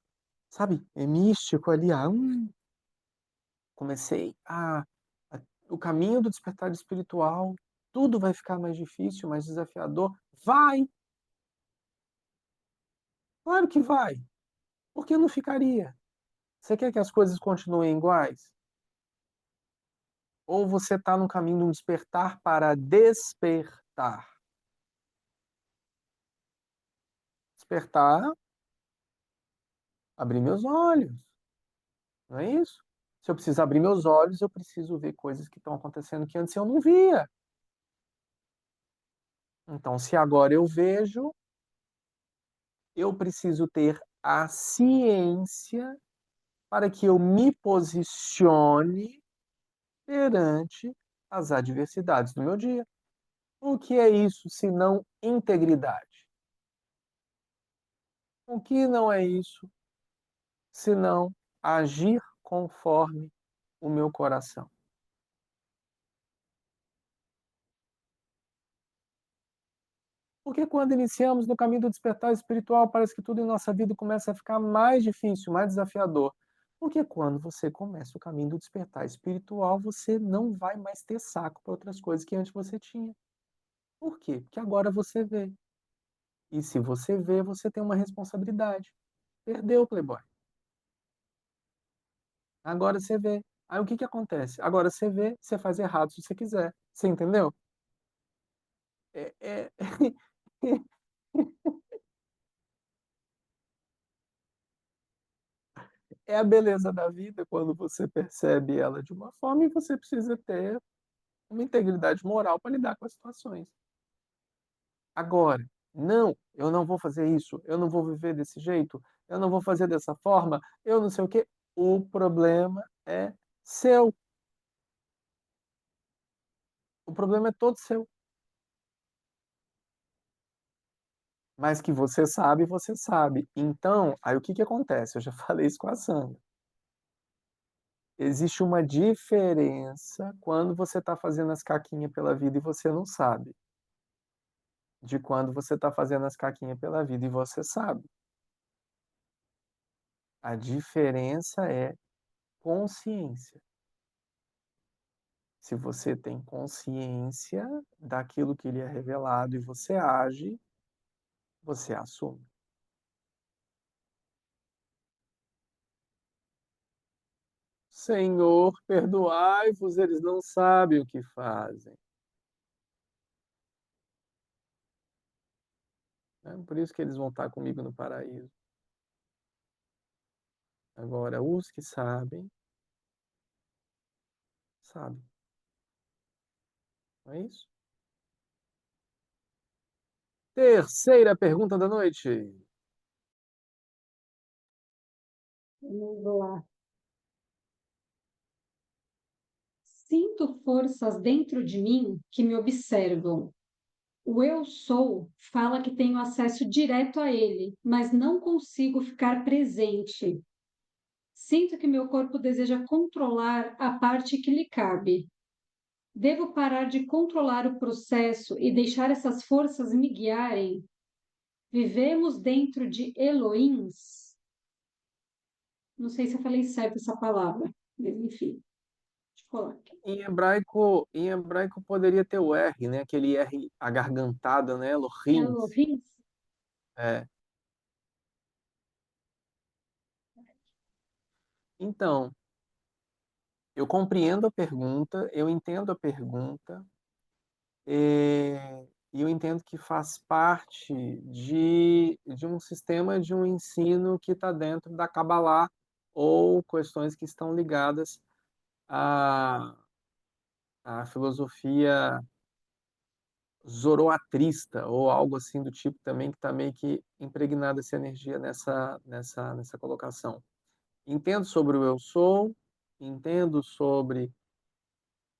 sabe, místico ali. Comecei o caminho do despertar espiritual, tudo vai ficar mais difícil, mais desafiador. Vai, claro que vai. Por que não ficaria? Você quer que as coisas continuem iguais? Ou você está no caminho de um despertar para despertar? Despertar, abrir meus olhos, não é isso? Se eu preciso abrir meus olhos, eu preciso ver coisas que estão acontecendo que antes eu não via. Então, se agora eu vejo, eu preciso ter a ciência para que eu me posicione perante as adversidades do meu dia. O que é isso se não integridade? O que não é isso senão agir conforme o meu coração? Porque quando iniciamos no caminho do despertar espiritual, parece que tudo em nossa vida começa a ficar mais difícil, mais desafiador. Porque quando você começa o caminho do despertar espiritual, você não vai mais ter saco para outras coisas que antes você tinha. Por quê? Porque agora você vê. E se você vê, você tem uma responsabilidade. Perdeu, Playboy. Agora você vê. Aí o que que acontece? Agora você vê, você faz errado se você quiser. Você entendeu? É, é, É a beleza da vida quando você percebe ela de uma forma e você precisa ter uma integridade moral para lidar com as situações. Agora, não, eu não vou fazer isso, eu não vou viver desse jeito, eu não vou fazer dessa forma, eu não sei o quê. O problema é seu. O problema é todo seu. Mas que você sabe, você sabe. Então, aí o que que acontece? Eu já falei isso com a Sandra. Existe uma diferença quando você está fazendo as caquinhas pela vida e você não sabe, de quando você está fazendo as caquinhas pela vida e você sabe. A diferença é consciência. Se você tem consciência daquilo que lhe é revelado e você age, você assume. Senhor, perdoai-vos, eles não sabem o que fazem. É por isso que eles vão estar comigo no paraíso. Agora, os que sabem, sabem. Não é isso? Terceira pergunta da noite. Vamos lá. Sinto forças dentro de mim que me observam. O eu sou fala que tenho acesso direto a ele, mas não consigo ficar presente. Sinto que meu corpo deseja controlar a parte que lhe cabe. Devo parar de controlar o processo e deixar essas forças me guiarem? Vivemos dentro de Elohims? Não sei se eu falei certo essa palavra, mas enfim, deixa eu falar aqui. Em hebraico poderia ter o R, né? Aquele R agargantado, né? Elohim. Elohims? É. Então, eu compreendo a pergunta, eu entendo a pergunta, e eu entendo que faz parte de um sistema de um ensino que está dentro da Kabbalah ou questões que estão ligadas à, à filosofia zoroastrista ou algo assim do tipo também, que está meio que impregnada essa energia nessa colocação. Entendo sobre o eu sou, entendo sobre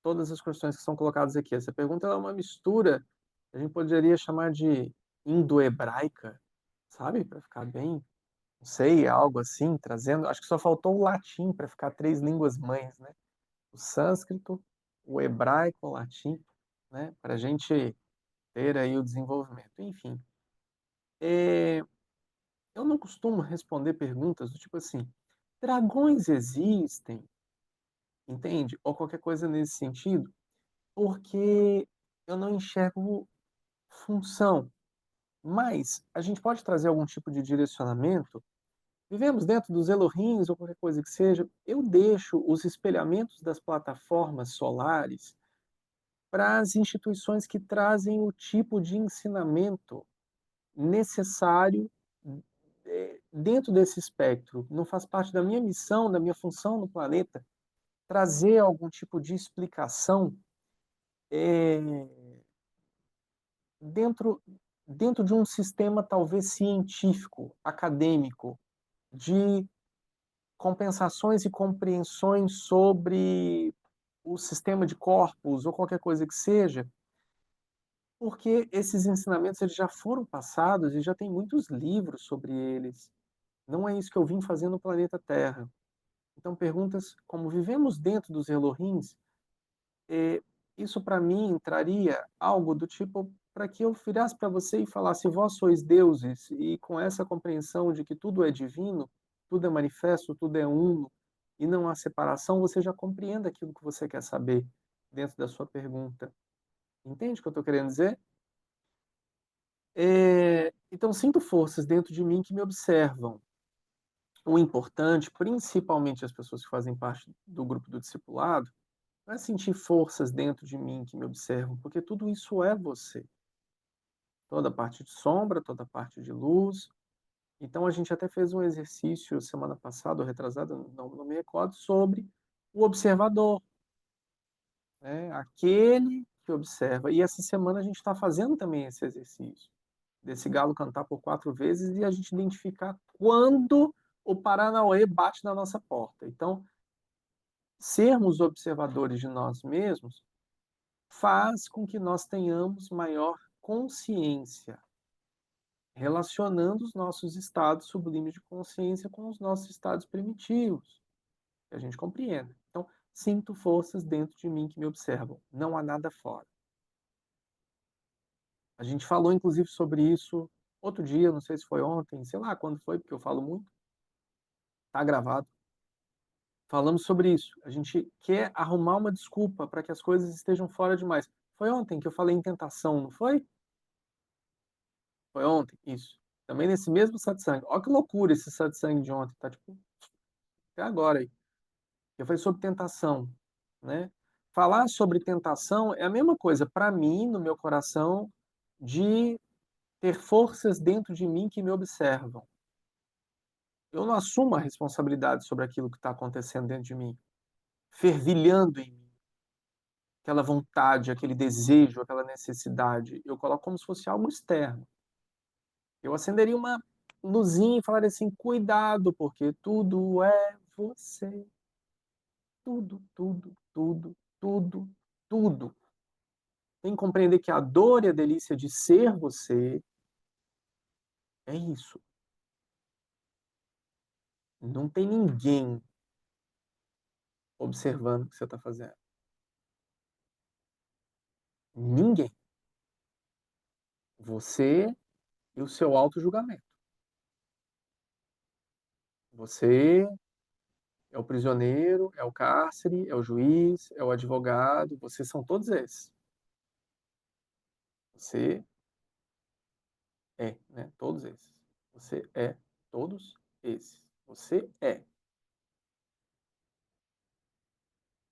todas as questões que são colocadas aqui. Essa pergunta é uma mistura, a gente poderia chamar de indo-hebraica, sabe? Para ficar bem, não sei, algo assim, trazendo. Acho que só faltou o latim para ficar três línguas mães, né? O sânscrito, o hebraico, o latim, né? Para a gente ter aí o desenvolvimento. Enfim, eu não costumo responder perguntas do tipo assim: dragões existem? Entende? Ou qualquer coisa nesse sentido, porque eu não enxergo função. Mas a gente pode trazer algum tipo de direcionamento. Vivemos dentro dos Elohims ou qualquer coisa que seja. Eu deixo os espelhamentos das plataformas solares para as instituições que trazem o tipo de ensinamento necessário dentro desse espectro. Não faz parte da minha missão, da minha função no planeta, trazer algum tipo de explicação é, dentro, dentro de um sistema talvez científico, acadêmico, de compensações e compreensões sobre o sistema de corpos ou qualquer coisa que seja, porque esses ensinamentos eles já foram passados e já tem muitos livros sobre eles. Não é isso que eu vim fazer no planeta Terra. Então, perguntas como vivemos dentro dos Elohims, isso para mim traria algo do tipo para que eu virasse para você e falasse: vós sois deuses, e com essa compreensão de que tudo é divino, tudo é manifesto, tudo é uno, e não há separação, você já compreende aquilo que você quer saber dentro da sua pergunta. Entende o que eu estou querendo dizer? Então, sinto forças dentro de mim que me observam. O importante, principalmente as pessoas que fazem parte do grupo do discipulado, não é sentir forças dentro de mim que me observam, porque tudo isso é você. Toda a parte de sombra, toda a parte de luz, Então, a gente até fez um exercício semana passada, ou retrasada, não me recordo, sobre o observador, né? Aquele que observa. E essa semana a gente está fazendo também esse exercício, desse galo cantar por 4 vezes e a gente identificar quando o Paranauê bate na nossa porta. Então, sermos observadores de nós mesmos faz com que nós tenhamos maior consciência, relacionando os nossos estados sublimes de consciência com os nossos estados primitivos, que a gente compreenda. Então, sinto forças dentro de mim que me observam. Não há nada fora. A gente falou, inclusive, sobre isso outro dia, não sei se foi ontem, sei lá quando foi, porque eu falo muito. Está gravado. Falamos sobre isso. A gente quer arrumar uma desculpa para que as coisas estejam fora demais. Foi ontem que eu falei em tentação, não foi? Foi ontem? Isso. Também nesse mesmo satsang. Olha que loucura esse satsang de ontem, tá tipo até agora aí. Eu falei sobre tentação, né? Falar sobre tentação é a mesma coisa para mim, no meu coração, de ter forças dentro de mim que me observam. Eu não assumo a responsabilidade sobre aquilo que está acontecendo dentro de mim, fervilhando em mim, aquela vontade, aquele desejo, aquela necessidade. Eu coloco como se fosse algo externo. Eu acenderia uma luzinha e falaria assim: cuidado, porque tudo é você. Tudo, tudo, tudo, tudo, tudo. Tem que compreender que a dor e a delícia de ser você é isso. Não tem ninguém observando o que você está fazendo. Ninguém. Você e o seu auto-julgamento. Você é o prisioneiro, é o cárcere, é o juiz, é o advogado, vocês são todos esses. Você é, né? Todos esses. Você é todos esses. Você é.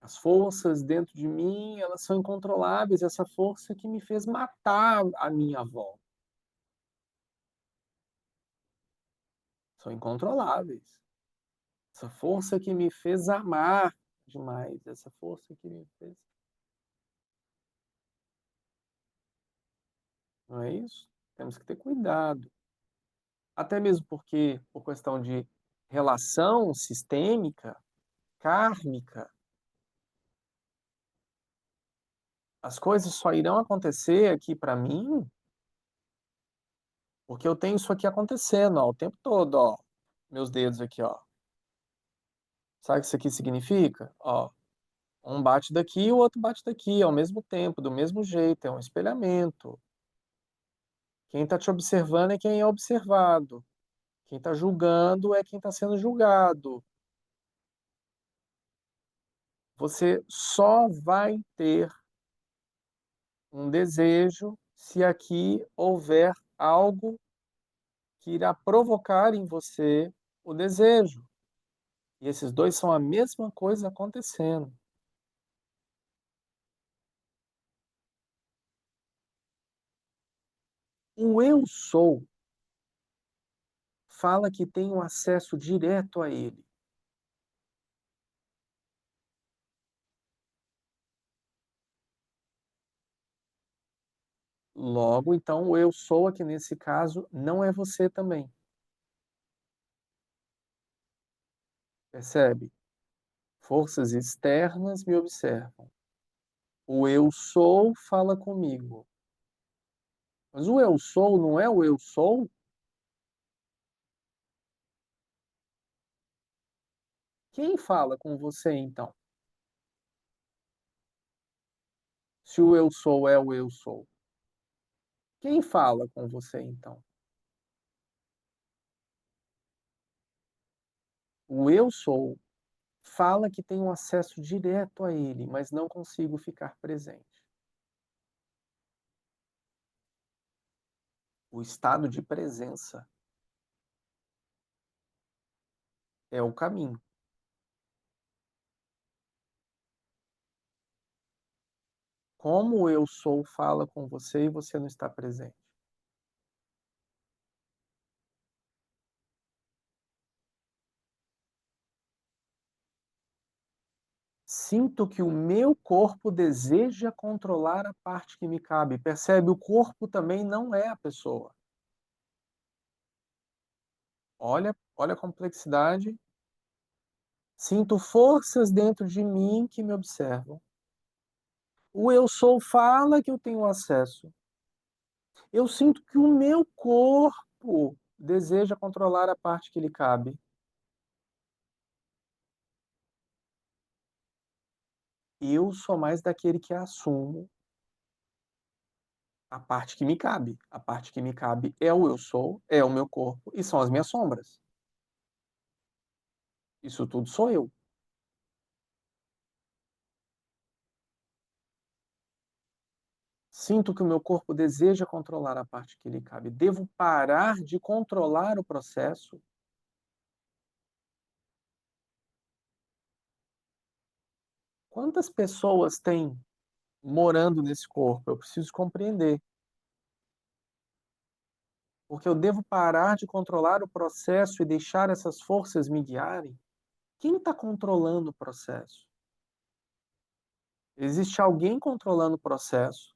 As forças dentro de mim, elas são incontroláveis. Essa força que me fez matar a minha avó. São incontroláveis. Essa força que me fez amar demais. Essa força que me fez. Não é isso? Temos que ter cuidado. Até mesmo porque, por questão de relação sistêmica, kármica, as coisas só irão acontecer aqui para mim porque eu tenho isso aqui acontecendo, ó, o tempo todo, ó. Meus dedos aqui, ó. Sabe o que isso aqui significa? Ó, um bate daqui e o outro bate daqui ao mesmo tempo, do mesmo jeito, é um espelhamento. Quem está te observando é quem é observado. Quem está julgando é quem está sendo julgado. Você só vai ter um desejo se aqui houver algo que irá provocar em você o desejo. E esses dois são a mesma coisa acontecendo. O eu sou fala que tem um acesso direto a ele. Logo, então, o eu sou aqui nesse caso não é você também. Percebe? Forças externas me observam. O eu sou fala comigo. Mas o eu sou não é o eu sou? Quem fala com você então? Se o eu sou é o eu sou. Quem fala com você então? O eu sou fala que tem um acesso direto a ele, mas não consigo ficar presente. O estado de presença é o caminho. Como o eu sou fala com você e você não está presente? Sinto que o meu corpo deseja controlar a parte que me cabe. Percebe? O corpo também não é a pessoa. Olha a complexidade. Sinto forças dentro de mim que me observam. O eu sou fala que eu tenho acesso. Eu sinto que o meu corpo deseja controlar a parte que lhe cabe. Eu sou mais daquele que assumo a parte que me cabe. A parte que me cabe é o eu sou, é o meu corpo e são as minhas sombras. Isso tudo sou eu. Sinto que o meu corpo deseja controlar a parte que lhe cabe. Devo parar de controlar o processo? Quantas pessoas tem morando nesse corpo? Eu preciso compreender. Porque eu devo parar de controlar o processo e deixar essas forças me guiarem? Quem está controlando o processo? Existe alguém controlando o processo?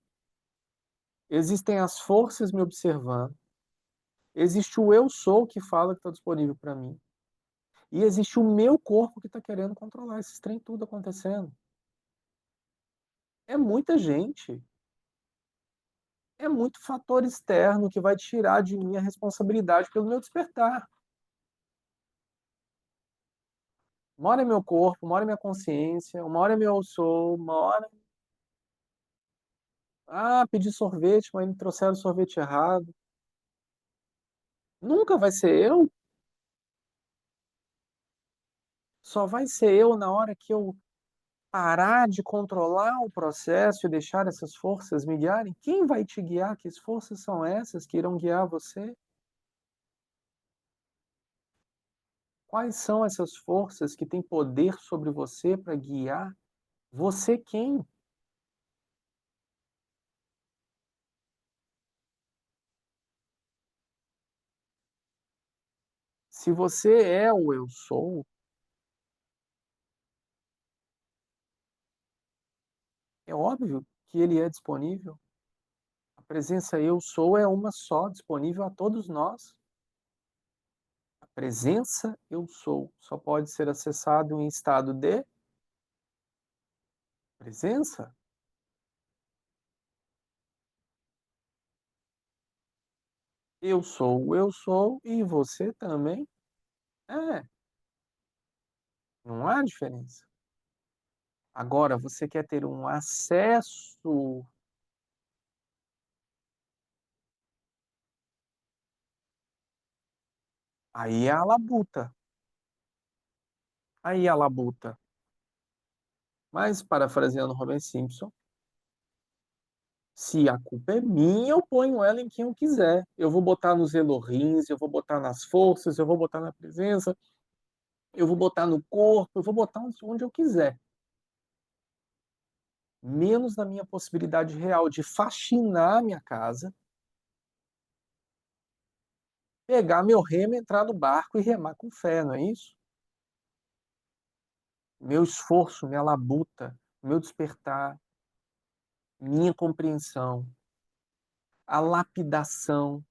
Existem as forças me observando? Existe o eu sou que fala que está disponível para mim? E existe o meu corpo que está querendo controlar esses trem tudo acontecendo. É muita gente. É muito fator externo que vai tirar de mim a responsabilidade pelo meu despertar. Uma hora é meu corpo, uma hora é minha consciência, uma hora é meu eu sou, uma hora. Ah, pedi sorvete, mas me trouxeram sorvete errado. Nunca vai ser eu. Só vai ser eu na hora que eu parar de controlar o processo e deixar essas forças me guiarem. Quem vai te guiar? Que forças são essas que irão guiar você? Quais são essas forças que têm poder sobre você para guiar você quem? Se você é o eu sou, é óbvio que ele é disponível. A presença eu sou é uma só, disponível a todos nós. A presença eu sou só pode ser acessado em estado de presença. Eu sou e você também. É, não há diferença. Agora, você quer ter um acesso, aí é a labuta. Aí é a labuta. Mas, parafraseando Robert Simpson, se a culpa é minha, eu ponho ela em quem eu quiser. Eu vou botar nos Elohims, eu vou botar nas forças, eu vou botar na presença, eu vou botar no corpo, eu vou botar onde eu quiser. Menos na minha possibilidade real de faxinar minha casa, pegar meu remo, entrar no barco e remar com fé, não é isso? Meu esforço, minha labuta, meu despertar, minha compreensão, a lapidação,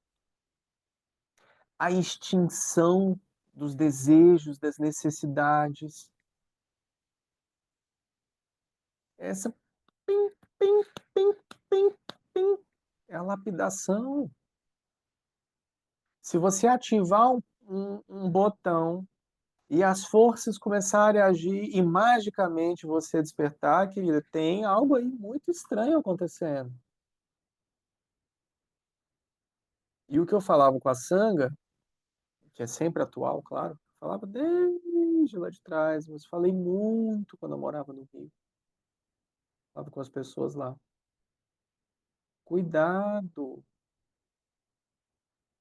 a extinção dos desejos, das necessidades. Essa pim, pim, pim, pim, pim, é a lapidação. Se você ativar um botão e as forças começarem a agir e magicamente você despertar, querida, tem algo aí muito estranho acontecendo. E o que eu falava com a Sanga, que é sempre atual, claro, falava desde lá de trás, mas falei muito quando eu morava no Rio. Falava com as pessoas lá. Cuidado,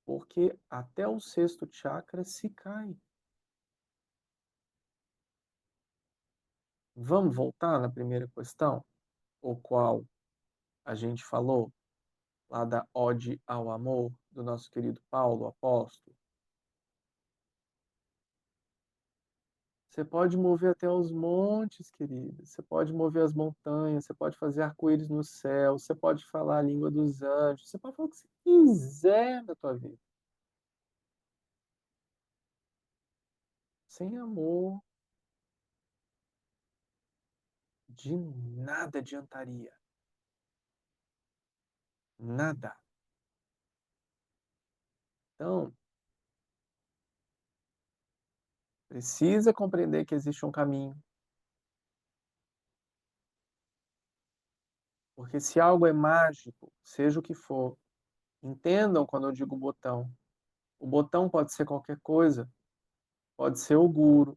porque até o sexto chakra se cai. Vamos voltar na primeira questão, o qual a gente falou lá da Ode ao Amor, do nosso querido Paulo, apóstolo. Você pode mover até os montes, querida. Você pode mover as montanhas, você pode fazer arco-íris no céu, você pode falar a língua dos anjos, você pode falar o que você quiser da tua vida. Sem amor, de nada adiantaria. Nada. Então, precisa compreender que existe um caminho. Porque se algo é mágico, seja o que for, entendam quando eu digo botão. O botão pode ser qualquer coisa. Pode ser o guro,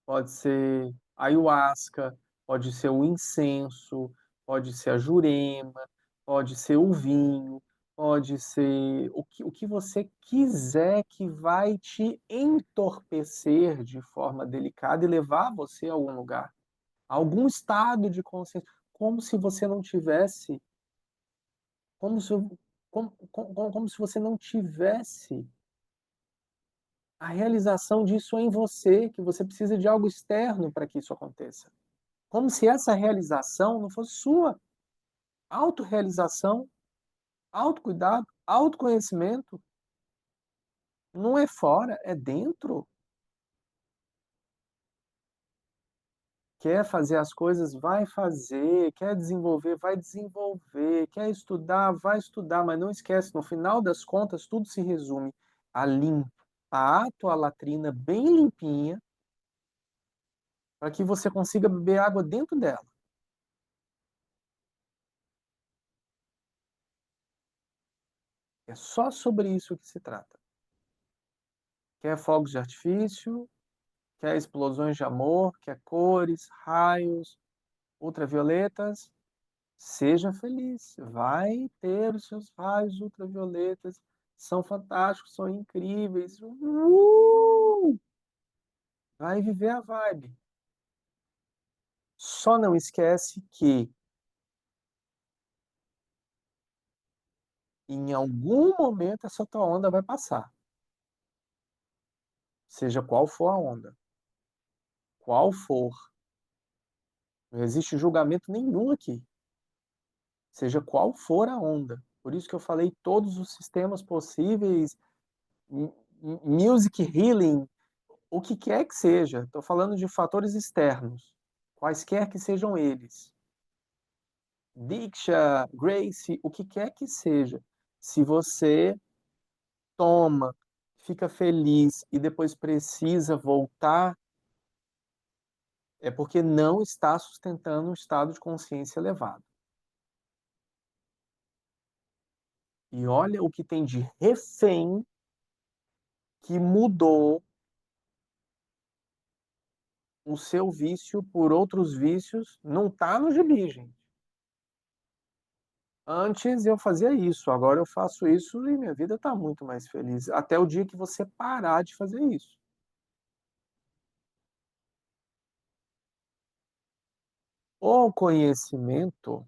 pode ser a ayahuasca, pode ser o incenso, pode ser a jurema, pode ser o vinho, pode ser o que você quiser que vai te entorpecer de forma delicada e levar você a algum lugar, a algum estado de consciência, como se você não tivesse, como se, como se você não tivesse a realização disso em você, que você precisa de algo externo para que isso aconteça. Como se essa realização não fosse sua. Autorrealização, autocuidado, autoconhecimento, não é fora, é dentro. Quer fazer as coisas, vai fazer. Quer desenvolver, vai desenvolver. Quer estudar, vai estudar. Mas não esquece, no final das contas, tudo se resume a limpo, a tua latrina bem limpinha, para que você consiga beber água dentro dela. É só sobre isso que se trata. Quer fogos de artifício, quer explosões de amor, quer cores, raios, ultravioletas, seja feliz. Vai ter os seus raios ultravioletas, são fantásticos, são incríveis. Vai viver a vibe. Só não esquece que em algum momento essa tua onda vai passar. Seja qual for a onda. Qual for. Não existe julgamento nenhum aqui. Seja qual for a onda. Por isso que eu falei todos os sistemas possíveis, music healing, o que quer que seja. Estou falando de fatores externos, quaisquer que sejam eles. Diksha, Grace, o que quer que seja. Se você toma, fica feliz e depois precisa voltar, é porque não está sustentando um estado de consciência elevado. E olha o que tem de refém que mudou o seu vício por outros vícios, não está no gibi, gente. Antes eu fazia isso, agora eu faço isso e minha vida está muito mais feliz. Até o dia que você parar de fazer isso. O conhecimento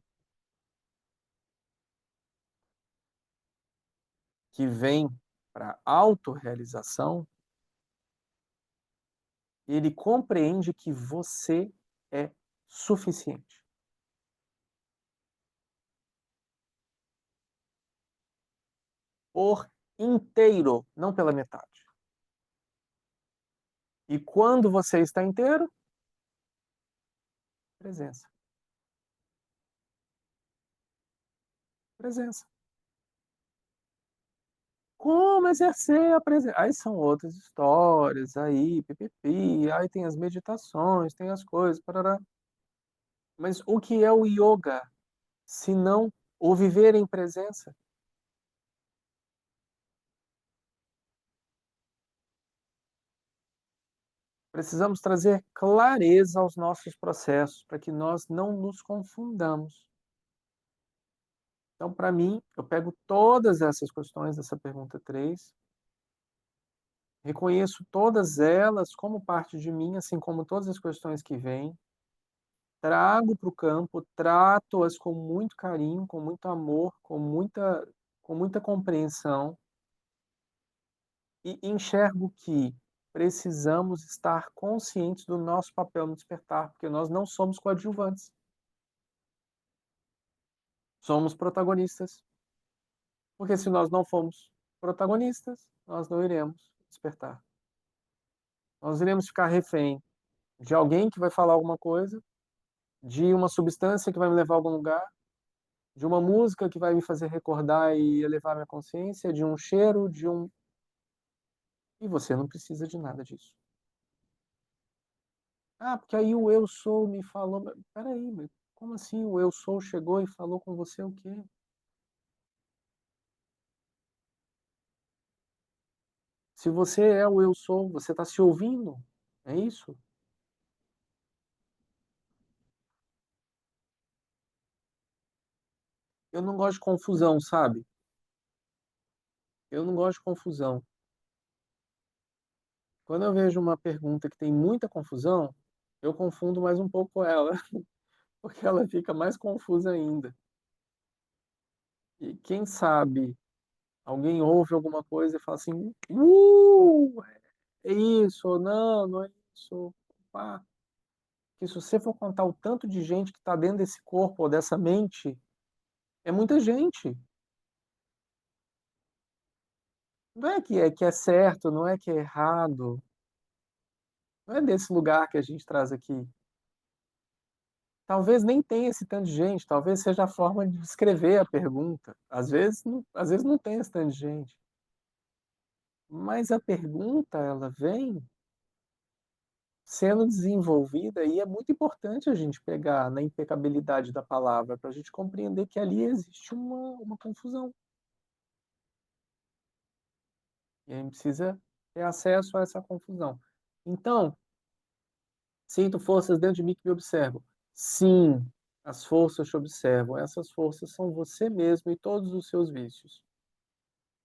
que vem para a autorrealização, ele compreende que você é suficiente. Por inteiro, não pela metade. E quando você está inteiro, presença. Presença. Como exercer a presença? Aí são outras histórias, aí, pipipi, aí tem as meditações, tem as coisas, parará. Mas o que é o yoga, se não o viver em presença? Precisamos trazer clareza aos nossos processos para que nós não nos confundamos. Então, para mim, eu pego todas essas questões dessa pergunta 3, reconheço todas elas como parte de mim, assim como todas as questões que vêm, trago para o campo, trato-as com muito carinho, com muito amor, com muita compreensão e enxergo que precisamos estar conscientes do nosso papel no despertar, porque nós não somos coadjuvantes. Somos protagonistas. Porque se nós não formos protagonistas, nós não iremos despertar. Nós iremos ficar refém de alguém que vai falar alguma coisa, de uma substância que vai me levar a algum lugar, de uma música que vai me fazer recordar e elevar minha consciência, de um cheiro, de um. E você não precisa de nada disso. Ah, porque aí o eu sou me falou. Peraí, mas como assim o eu sou chegou e falou com você o quê? Se você é o eu sou, você está se ouvindo? É isso? Eu não gosto de confusão, sabe? Eu não gosto de confusão. Quando eu vejo uma pergunta que tem muita confusão, eu confundo mais um pouco ela, porque ela fica mais confusa ainda. E quem sabe alguém ouve alguma coisa e fala assim: é isso, ou não, não é isso. Pá. Que se você for contar o tanto de gente que está dentro desse corpo ou dessa mente, é muita gente. Não é que é certo, não é que é errado. Não é desse lugar que a gente traz aqui. Talvez nem tenha esse tanto de gente, talvez seja a forma de descrever a pergunta. Às vezes não tem esse tanto de gente. Mas a pergunta, ela vem sendo desenvolvida e é muito importante a gente pegar na impecabilidade da palavra para a gente compreender que ali existe uma confusão. E a gente precisa ter acesso a essa confusão. Então, sinto forças dentro de mim que me observam. Sim, as forças te observam. Essas forças são você mesmo e todos os seus vícios.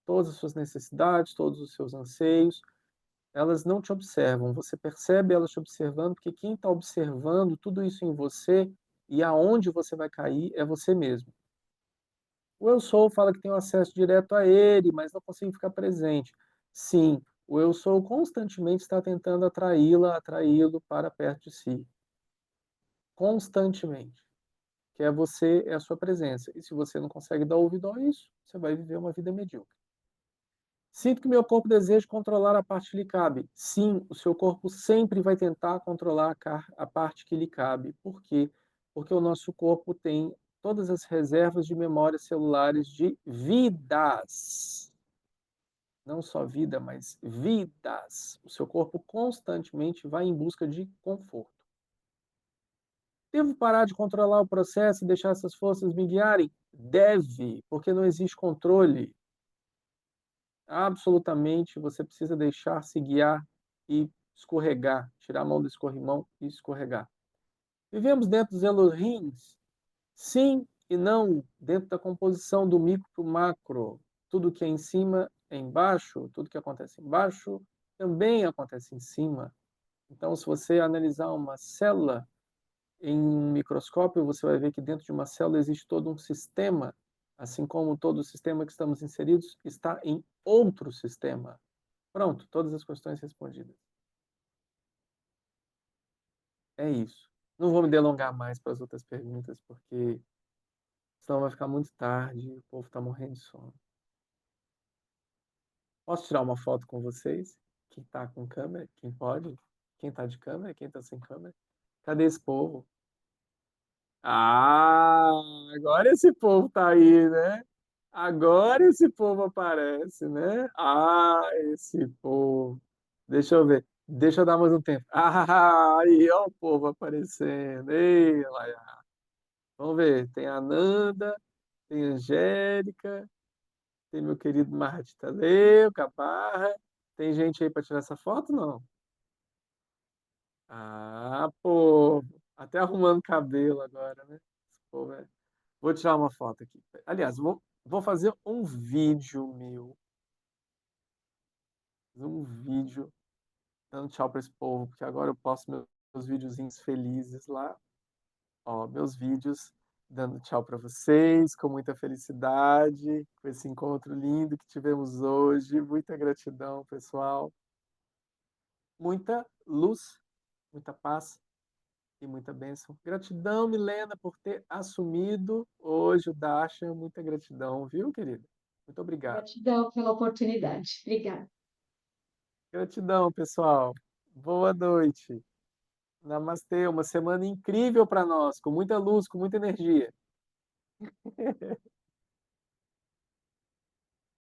Todas as suas necessidades, todos os seus anseios, elas não te observam. Você percebe elas te observando, porque quem está observando tudo isso em você e aonde você vai cair é você mesmo. O eu sou fala que tem acesso direto a ele, mas não consegue ficar presente. Sim, o eu sou constantemente está tentando atraí-la, atraí-lo para perto de si. Constantemente. Que é você, é a sua presença. E se você não consegue dar ouvido a isso, você vai viver uma vida medíocre. Sinto que meu corpo deseja controlar a parte que lhe cabe. Sim, o seu corpo sempre vai tentar controlar a parte que lhe cabe. Por quê? Porque o nosso corpo tem todas as reservas de memórias celulares de vidas. Não só vida, mas vidas. O seu corpo constantemente vai em busca de conforto. Devo parar de controlar o processo e deixar essas forças me guiarem? Deve, porque não existe controle. Absolutamente, você precisa deixar se guiar e escorregar, tirar a mão do escorrimão e escorregar. Vivemos dentro dos Elohims? Sim e não, dentro da composição do micro para o macro. Tudo que é em cima é embaixo, tudo que acontece embaixo também acontece em cima. Então, se você analisar uma célula em um microscópio, você vai ver que dentro de uma célula existe todo um sistema, assim como todo o sistema que estamos inseridos está em outro sistema. Pronto, todas as questões respondidas. É isso. Não vou me delongar mais para as outras perguntas, porque senão vai ficar muito tarde e o povo está morrendo de sono. Posso tirar uma foto com vocês? Quem está com câmera? Quem pode? Quem está de câmera? Quem está sem câmera? Cadê esse povo? Ah, agora esse povo tá aí, né? Agora esse povo aparece, né? Ah, esse povo. Deixa eu ver. Deixa eu dar mais um tempo. Ah, aí, ó o povo aparecendo. Ei, Laia. Vamos ver. Tem a Nanda, tem a Angélica, tem meu querido Marti Tadeu, Caparra. Tem gente aí para tirar essa foto? Não. Ah, povo. Até arrumando cabelo agora, né? Esse povo é. Vou tirar uma foto aqui. Aliás, vou fazer um vídeo dando tchau para esse povo, porque agora eu posto meus videozinhos felizes lá. Ó, meus vídeos dando tchau para vocês, com muita felicidade, com esse encontro lindo que tivemos hoje. Muita gratidão, pessoal. muita luz, muita paz e muita bênção. Gratidão, Milena, por ter assumido hoje o Darshan. Muita gratidão, viu, querida? Muito obrigado. Gratidão pela oportunidade. Obrigada. Gratidão, pessoal. Boa noite. Namastê, uma semana incrível para nós, com muita luz, com muita energia.